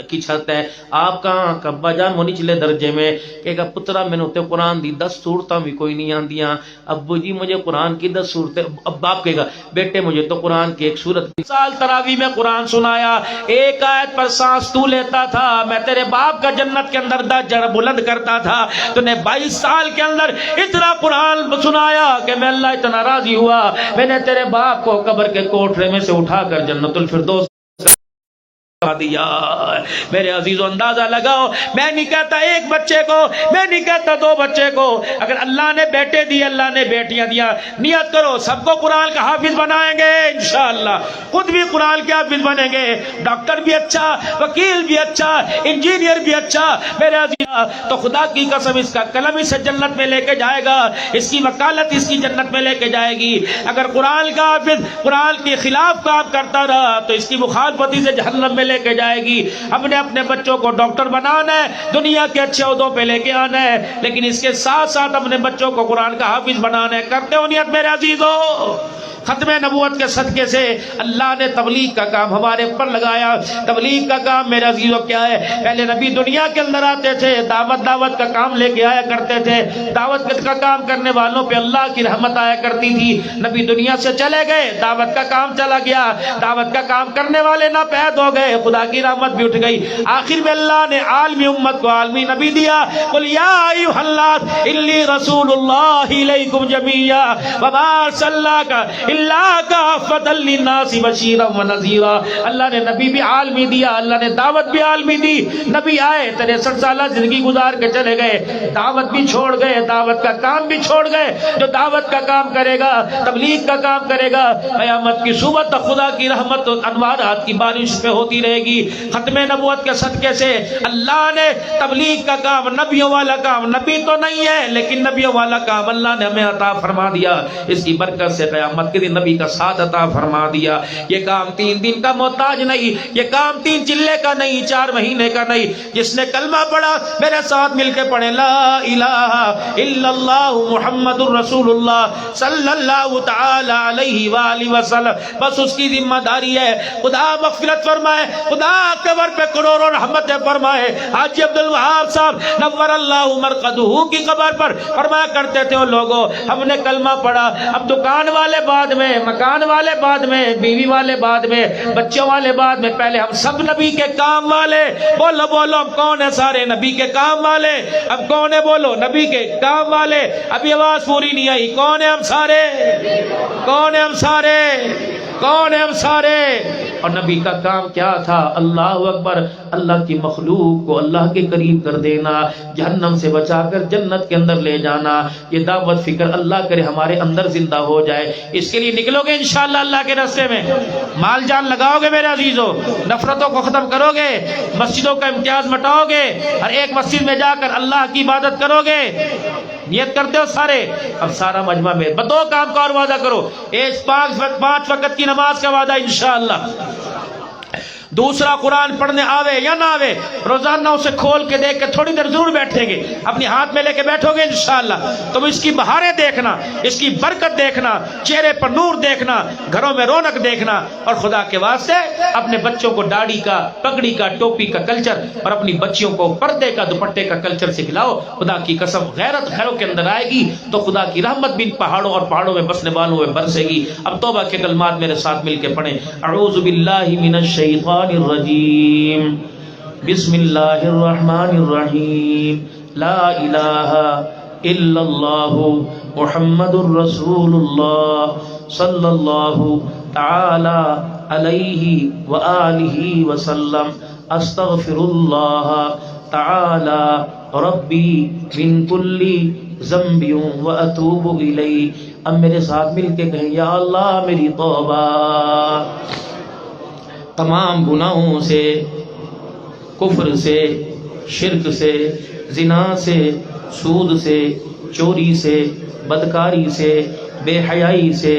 کی چھت ہے. آپ کہاں؟ ابا جان وہ نچلے درجے میں. کہے گا پترا میں نے قرآن دی 10 صورتاں بھی کوئی نہیں آندیاں. ابو جی مجھے قرآن کی 10 صورتیں. اب باپ کہے گا بیٹے مجھے تو قرآن کی 1 صورت. سال تراویح میں قرآن سنایا، ایک آیت پر سانس تو لیتا تھا، میں تیرے باپ کا جنت کے اندر درجہ بلند کرتا تھا. تو نے 22 سال کے اندر اتنا قرآن سنایا کہ میں اللہ اتنا راضی ہوا، میں نے تیرے باپ کو قبر کے کوٹھرے میں سے اٹھا کر جنت الفردوس دیا. میرے عزیزو اندازہ لگاؤ، میں نہیں کہتا ایک بچے کو، میں نہیں کہتا 2 بچے کو، اگر اللہ نے بیٹے دیے، اللہ نے بیٹیاں دیا، نیت کرو سب کو قرآن کا حافظ بنائیں گے انشاءاللہ. خود بھی قرآن کے حافظ بنیں گے، ڈاکٹر بھی اچھا، وکیل بھی اچھا، انجینئر بھی اچھا. میرے عزیزو تو خدا کی قسم اس کا قلم اسے جنت میں لے کے جائے گا، اس کی وکالت اس کی جنت میں لے کے جائے گی. اگر قرآن کا حافظ قرآن کے خلاف کام کرتا رہا تو اس کی مخالفتی سے جہنم میں لے کے جائے گی. ہم نے اپنے بچوں کو ڈاکٹر بنانا ہے، دنیا کے اچھے عہدوں پہ لے کے آنا ہے، لیکن اس کے ساتھ ساتھ اپنے بچوں کو قرآن کا حافظ بنانا ہے. کرتے ہو نیت میرے عزیزو؟ ختم نبوت کے صدقے سے اللہ نے تبلیغ کا کام ہمارے اوپر لگایا. تبلیغ کا کام میرے عزیزو کیا ہے؟ پہلے نبی دنیا کے اندر آتے تھے، دعوت کا کام لے کے آیا کرتے تھے، دعوت کا کام کرنے والوں پہ اللہ کی رحمت آیا کرتی تھی. نبی دنیا سے چلے گئے، دعوت کا کام چلا گیا، دعوت کا کام کرنے والے ناپید ہو گئے، خدا کی رحمت بھی اٹھ گئی. آخر میں اللہ نے عالمی امت کو عالمی نبی دیا. قل یا ایھا الناس انی رسول اللہ الیکم جمیعا وما ارسلناک الا کافۃ للناس بشیرا ونذیرا. اللہ نے نبی بھی عالمی دیا, اللہ نے دعوت بھی عالمی دی. نبی آئے 63 سالہ زندگی گزار کے چلے گئے, دعوت بھی چھوڑ گئے, دعوت کا کام بھی چھوڑ گئے. جو دعوت کا کام کرے گا, تبلیغ کا کام کرے گا, قیامت کی صبح تک خدا کی رحمت انوارات کی بارش پہ ہوتی رہے گی. ختم نبوت کے صدقے سے اللہ نے تبلیغ کا کام, نبیوں والا کام, نبی تو نہیں ہے لیکن نبیوں والا کام اللہ نے ہمیں عطا فرما دیا. اس کی برکت سے قیامت کے دن نبی کا ساتھ عطا فرما دیا. یہ کام 3 دن کا محتاج نہیں, یہ کام 3 چلے کا نہیں, 4 مہینے کا نہیں. جس نے کلمہ پڑھا میرے ساتھ مل کے پڑھے لا الہ الا اللہ محمد الرسول اللہ صلی اللہ تعالی علیہ وآلہ وسلم, بس اس کی ذمہ داری ہے. خدا مغفرت فرمائے, خدا قبر پہ کروڑوں رحمتیں فرمائے. حاجی عبد الوہاب صاحب نور اللہ مرقدہ کی قبر پر فرمایا کرتے تھے, وہ لوگوں ہم نے کلمہ پڑھا, اب دکان والے بعد میں, مکان والے بعد میں, بیوی والے بعد میں, بچوں والے بعد میں, پہلے ہم سب نبی کے کام والے. بولو بولو ہم کون ہیں؟ سارے نبی کے کام والے. اب کون ہے؟ بولو نبی کے کام والے. ابھی آواز پوری نہیں آئی. کون ہے ہم سارے؟ کون ہے ہم سارے؟ کون ہے ہم سارے؟ اور نبی کا کام کیا تھا؟ اللہ اکبر, اللہ کی مخلوق کو اللہ کے قریب کر دینا, جہنم سے بچا کر جنت کے اندر لے جانا. یہ دعوت فکر اللہ کرے ہمارے اندر زندہ ہو جائے. اس کے لیے نکلو گے انشاءاللہ اللہ کے راستے میں, مال جان لگاؤ گے میرے عزیزو, نفرتوں کو ختم کرو گے, مسجدوں کا امتیاز مٹاؤ گے, ہر ایک مسجد میں جا کر اللہ کی عبادت کرو گے. نیت کرتے ہو سارے؟ اب سارا مجمع میں 2 کام کا اور وعدہ کرو. 5 وقت کی نماز کا وعدہ انشاءاللہ. دوسرا, قرآن پڑھنے آوے یا نہ آوے, روزانہ اسے کھول کے دیکھ کے تھوڑی دیر ضرور بیٹھیں گے. اپنی ہاتھ میں لے کے بیٹھو گے انشاءاللہ, تم اس کی بہاریں دیکھنا, اس کی برکت دیکھنا, چہرے پر نور دیکھنا, گھروں میں رونق دیکھنا. اور خدا کے واسطے اپنے بچوں کو داڑھی کا, پگڑی کا, ٹوپی کا کلچر اور اپنی بچیوں کو پردے کا, دوپٹے کا کلچر سکھلاؤ. خدا کی قسم غیرت گھروں کے اندر آئے گی تو خدا کی رحمت بھی پہاڑوں اور پہاڑوں میں بسنے والوں میں برسے گی. اب توبہ کے کلمات میرے ساتھ مل کے پڑھیں. اعوذ باللہ من الشیطان الرجیم, بسم اللہ الرحمن الرحیم, لا الہ الا اللہ محمد الرسول اللہ صلی اللہ تعالی علیہ وآلہ وسلم, استغفر اللہ تعالی ربی من کل ذنب واتوب الیہ. اب میرے ساتھ مل کے کہیں یا اللہ میری توبہ تمام گناہوں سے, کفر سے, شرک سے, زنا سے, سود سے, چوری سے, بدکاری سے, بے حیائی سے,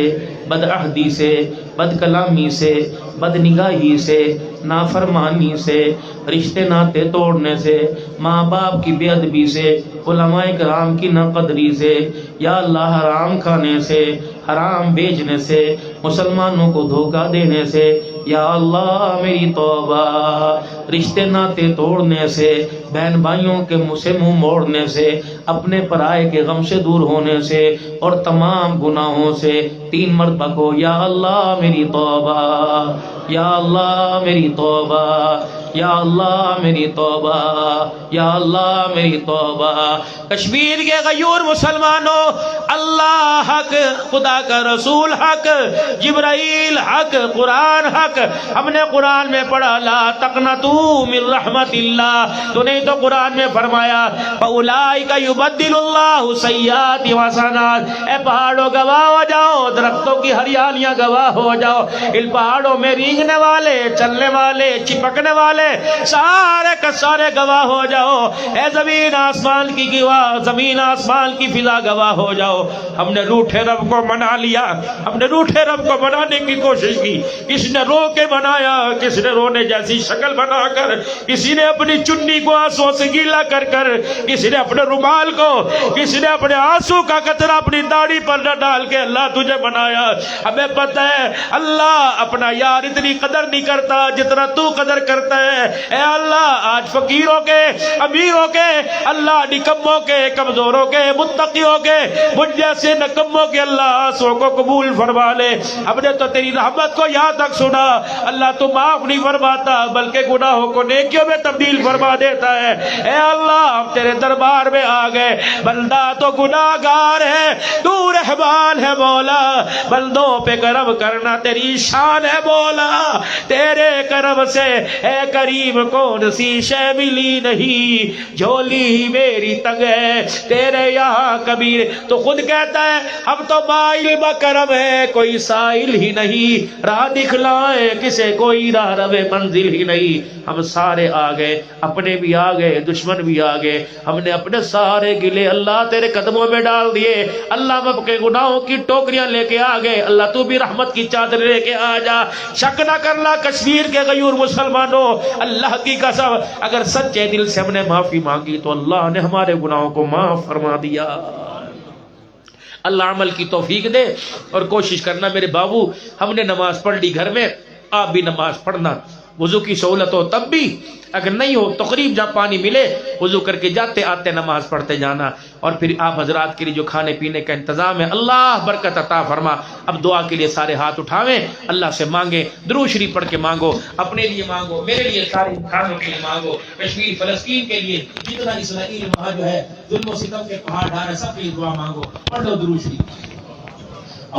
بدعہدی سے, بد کلامی سے, بد نگاہی سے, نافرمانی سے, رشتے ناتے توڑنے سے, ماں باپ کی بے ادبی سے, علماء کرام کی ناقدری سے, یا اللہ حرام کھانے سے, حرام بیچنے سے, مسلمانوں کو دھوکہ دینے سے, یا اللہ میری توبہ. رشتے ناتے توڑنے سے, بہن بھائیوں کے منہ سے منہ موڑنے سے, اپنے پرائے کے غم سے دور ہونے سے, اور تمام گناہوں سے 3 مرتبہ کو یا اللہ میری توبہ, یا اللہ میری توبہ, یا اللہ میری توبہ, یا اللہ میری توبہ. کشمیر کے غیور مسلمانوں, اللہ حق, خدا کا رسول حق, جبرائیل حق, قرآن حق. ہم نے قرآن میں پڑھا لا تقنطوا من رحمت اللہ, تو نہیں تو قرآن میں فرمایا فاولئک یبدل اللہ سیئات حسنات. اے پہاڑوں گواہ ہو جاؤ, درختوں کی ہریالیاں گواہ ہو جاؤ, ان پہاڑوں میں رینگنے والے, چلنے والے, چپکنے والے سارے کا سارے گواہ ہو جاؤ. اے زمین آسمان کی گواہ, زمین آسمان کی فضا گواہ ہو جاؤ. ہم نے روٹھے رب کو منا لیا, ہم نے روٹھے رب کو منانے کی کوشش کی. کسی نے رو کے بنایا, کسی نے رونے جیسی شکل بنا کر, کسی نے اپنی چنی کو آنسوں سے گیلا کر کر, کسی نے اپنے رومال کو, کسی نے اپنے آنسو کا قطرہ اپنی داڑھی پر نہ ڈال کے اللہ تجھے بنایا. ہمیں پتہ ہے اللہ اپنا یار اتنی اتنی قدر نہیں کرتا جتنا تو قدر کرتا ہے۔ اے اللہ آج فقیروں کے، امیروں کے، اللہ نکموں کے، کمزوروں کے، متقیوں کے، مجھ جیسے نکموں کے اللہ آنسوں کو قبول فرما لے۔ ہم نے تو تیری رحمت کو یہاں تک سنا، اللہ تو معاف نہیں فرماتا بلکہ گناہوں کو نیکیوں میں تبدیل فرما دیتا ہے۔ اے اللہ ہم تیرے دربار میں آ گئے، بندہ تو گناہ گار ہے، تو رحمان ہے مولا، بندوں پہ کرم کرنا تیری شان ہے مولا، تیرے کرم سے اے کریم کون سی شے ملی نہیں، جھولی میری تنگ ہے تیرے یہاں کبیر۔ تو خود کہتا ہے ہم تو مائل بکرم ہے، کوئی سائل ہی نہیں، راہ دکھلائے کسے کوئی راہ رہے منزل ہی نہیں۔ ہم سارے آ گئے، اپنے بھی آ گئے، دشمن بھی آ گئے، ہم نے اپنے سارے گلے اللہ تیرے قدموں میں ڈال دیے۔ اللہ ہم اپنے گناہوں کی ٹوکریاں لے کے آ گئے، اللہ تو بھی رحمت کی چادر لے کے آ جا۔ شک نہ کرنا کشمیر کے غیور مسلمانوں، اللہ کی قسم اگر سچے دل سے ہم نے معافی مانگی تو اللہ نے ہمارے گناہوں کو معاف فرما دیا۔ اللہ عمل کی توفیق دے اور کوشش کرنا میرے بابو، ہم نے نماز پڑھ لی گھر میں، آپ بھی نماز پڑھنا، وضو کی سہولت ہو تب بھی، اگر نہیں ہو تو قریب جہاں پانی ملے وضو کر کے جاتے آتے نماز پڑھتے جانا۔ اور پھر آپ حضرات کے لیے جو کھانے پینے کا انتظام ہے اللہ برکت عطا فرما۔ اب دعا کے لیے سارے ہاتھ اٹھاویں، اللہ سے مانگیں، درود شریف پڑھ کے مانگو، اپنے لیے مانگو، میرے لیے، سارے انسانوں کے لیے مانگو، کشمیر فلسطین کے لیے، جتنا اسرائیل وہاں جو ہے ظلم و ستم کے پہاڑ ڈال ہے، سب کے لیے دعا مانگو، پڑھ لو درود شریف۔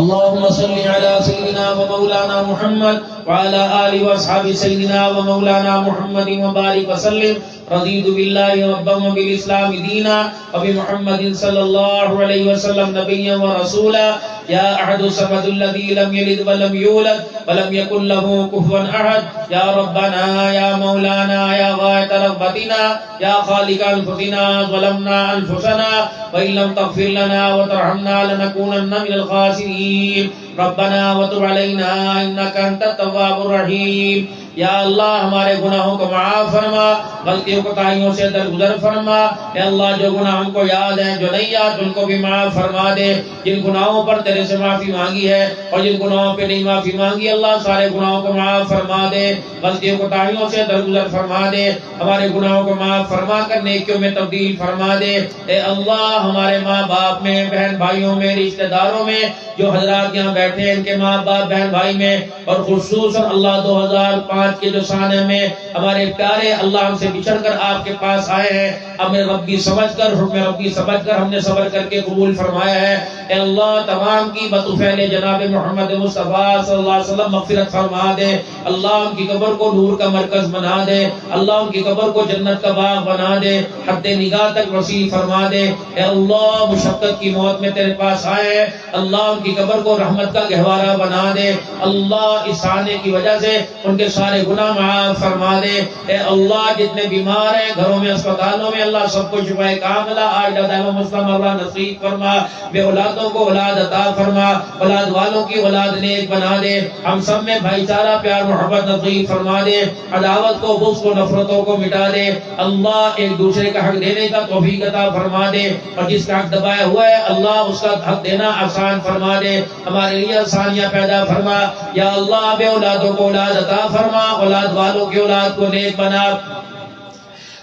اللهم صل على سيدنا ومولانا محمد وعلى آله وأصحاب سيدنا ومولانا محمد وبارك وسلم۔ رضيت بالله ربا وبالإسلام دينا وبمحمد صلى الله عليه وسلم نبيا ورسولا۔ يا أحد الصمد الذي لم يلد ولم يولد ولم يكن له كفوا أحد۔ يا ربنا يا مولانا يا غاية رغبتنا يا خالق أنفسنا ظلمنا أنفسنا وإن لم تغفر لنا وترحمنا لنكونن من الخاسرين۔ ربنا وتب علينا إنك أنت التواب الرحيم۔ یا اللہ ہمارے گناہوں کو معاف فرما، غلطیوں کوتاہیوں سے درگزر فرما۔ اے اللہ جو گناہ ہم کو یاد ہیں جو نہیں یاد ان کو بھی معاف فرما دے۔ جن گناہوں پر تیرے سے معافی مانگی ہے اور جن گناہوں پہ نہیں معافی مانگی اللہ سارے گناہوں کو معاف فرما دے، غلطیوں کوتاہیوں سے درگزر فرما دے، ہمارے گناہوں کو معاف فرما کر نیکیوں میں تبدیل فرما دے۔ اے اللہ ہمارے ماں باپ میں، بہن بھائیوں میں، رشتہ داروں میں جو حضرات یہاں بیٹھے ہیں ان کے ماں باپ بہن بھائی میں، اور خصوصاً اللہ 2005 کے جو سانے میں ہمارے پیارے اللہ ہم سے بچھڑ کر آپ کے پاس آئے ہیں، ہمیں ربی سمجھ کر، حکم ربی سمجھ کر ہم نے صبر کر کے قبول فرمایا ہے۔ اے اللہ تمام کی بطفیل جناب محمد مصطفیٰ صلی اللہ علیہ وسلم مغفرت فرما دے۔ اللہ ان کی قبر کو نور کا مرکز بنا دے، اللہ ان کی قبر کو جنت کا باغ بنا دے، حد نگاہ تک وسیع فرما دے۔ اے اللہ مشقت کی موت میں تیرے پاس آئے ہیں، اللہ ان کی قبر کو رحمت کا گہوارہ بنا دے۔ اللہ اس آنے کی وجہ سے ان کے سارے گناہ معاف فرما دے۔ اے اللہ جتنے بیمار ہیں گھروں میں اسپتالوں میں اللہ سب کو شفائے کاملہ عاجلہ دائمہ مسلمہ اللہ نصیب فرما، بے اولادوں کو اولاد عطا فرما، اولاد والوں کی اولاد نیک بنا دے، ہم سب میں بھائی چارہ پیار محبت نصیب فرما دے، عداوت کو بغض کو نفرتوں کو مٹا دے۔ اللہ ایک دوسرے کا حق دینے کا توفیق عطا فرما دے، اور جس کا حق دبایا ہوا ہے اللہ اس کا حق دینا آسان فرما دے، ہمارے لیے آسانیاں پیدا فرما۔ یا اللہ بے اولادوں کو اولاد عطا فرما، اولاد والوں کی اولاد کو نیک بنا،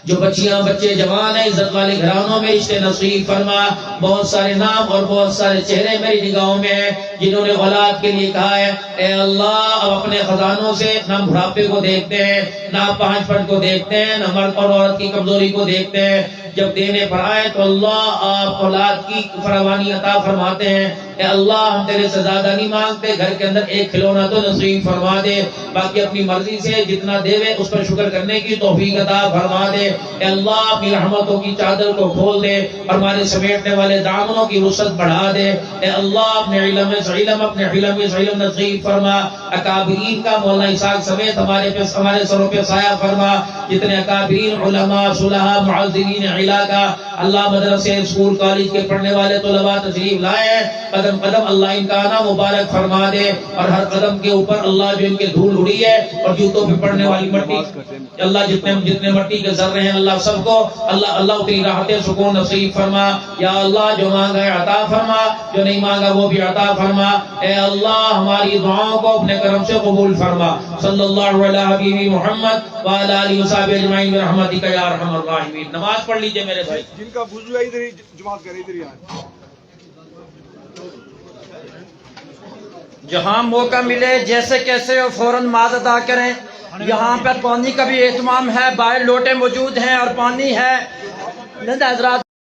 جو بچیاں بچے جوان ہیں عزت والے گھرانوں میں رشتے نصیب فرما۔ بہت سارے نام اور بہت سارے چہرے میری نگاہوں میں ہیں جنہوں نے اولاد کے لیے کہا ہے، اے اللہ اب اپنے خزانوں سے نہ بڑھاپے کو دیکھتے ہیں، نہ پانچ پن کو دیکھتے ہیں، نہ مرد اور عورت کی کمزوری کو دیکھتے ہیں، جب دینے پر آئے تو اللہ آپ اولاد کی فراوانی عطا فرماتے ہیں۔ اے اللہ ہم تیرے سے زیادہ نہیں مانگتے، گھر کے اندر ایک کھلونا تو نصیب فرما دے، باقی اپنی مرضی سے جتنا دے اس پر شکر کرنے کی توفیق عطا فرما دے۔ اے اللہ اپنی رحمتوں کی چادر کو کھول دے اور ہمارے سمیٹنے والے دامنوں کی وسعت بڑھا دے۔ اے اللہ اپنے علم سے علم، اپنے علم سے علم نصیب فرما، اکابرین کا مولانا اسحاق سمیت ہمارے سروں پہ سایہ فرما، جتنے اکابرین علماء صلحاء معذرین علاقہ اللہ مدرسے اسکول کالج کے پڑھنے والے طلباء تشریف لائے ہیں، قدم قدم اللہ ان کا آنا مبارک فرما دے، اور ہر قدم کے اوپر اللہ جو ان کے دھول اڑی ہے اور جوتوں پہ پڑنے والی مٹی، اللہ جتنے مٹی کے ذرے ہیں اللہ سب کو اللہ اتنی راحت سکون نصیب فرما، یا اللہ جو مانگا ہے عطا فرما، جو نہیں مانگا وہ بھی عطا فرما، اے اللہ ہماری دعاؤں کو اپنے کرم سے قبول فرما، صلی اللہ علیہ حبیبی محمد وعلی آلہ وصحبہ اجمعین برحمتک یا ارحم الراحمین۔ نماز پڑھ لیجئے میرے بھائی، جن کا وضو ہے ادھر ہی جماعت کرے، ادھر ہی آئے۔ جہاں موقع ملے جیسے کیسے فوراً نماز ادا کریں۔ یہاں پر پانی کا بھی اہتمام ہے، باہر لوٹے موجود ہیں اور پانی ہے۔ حضرات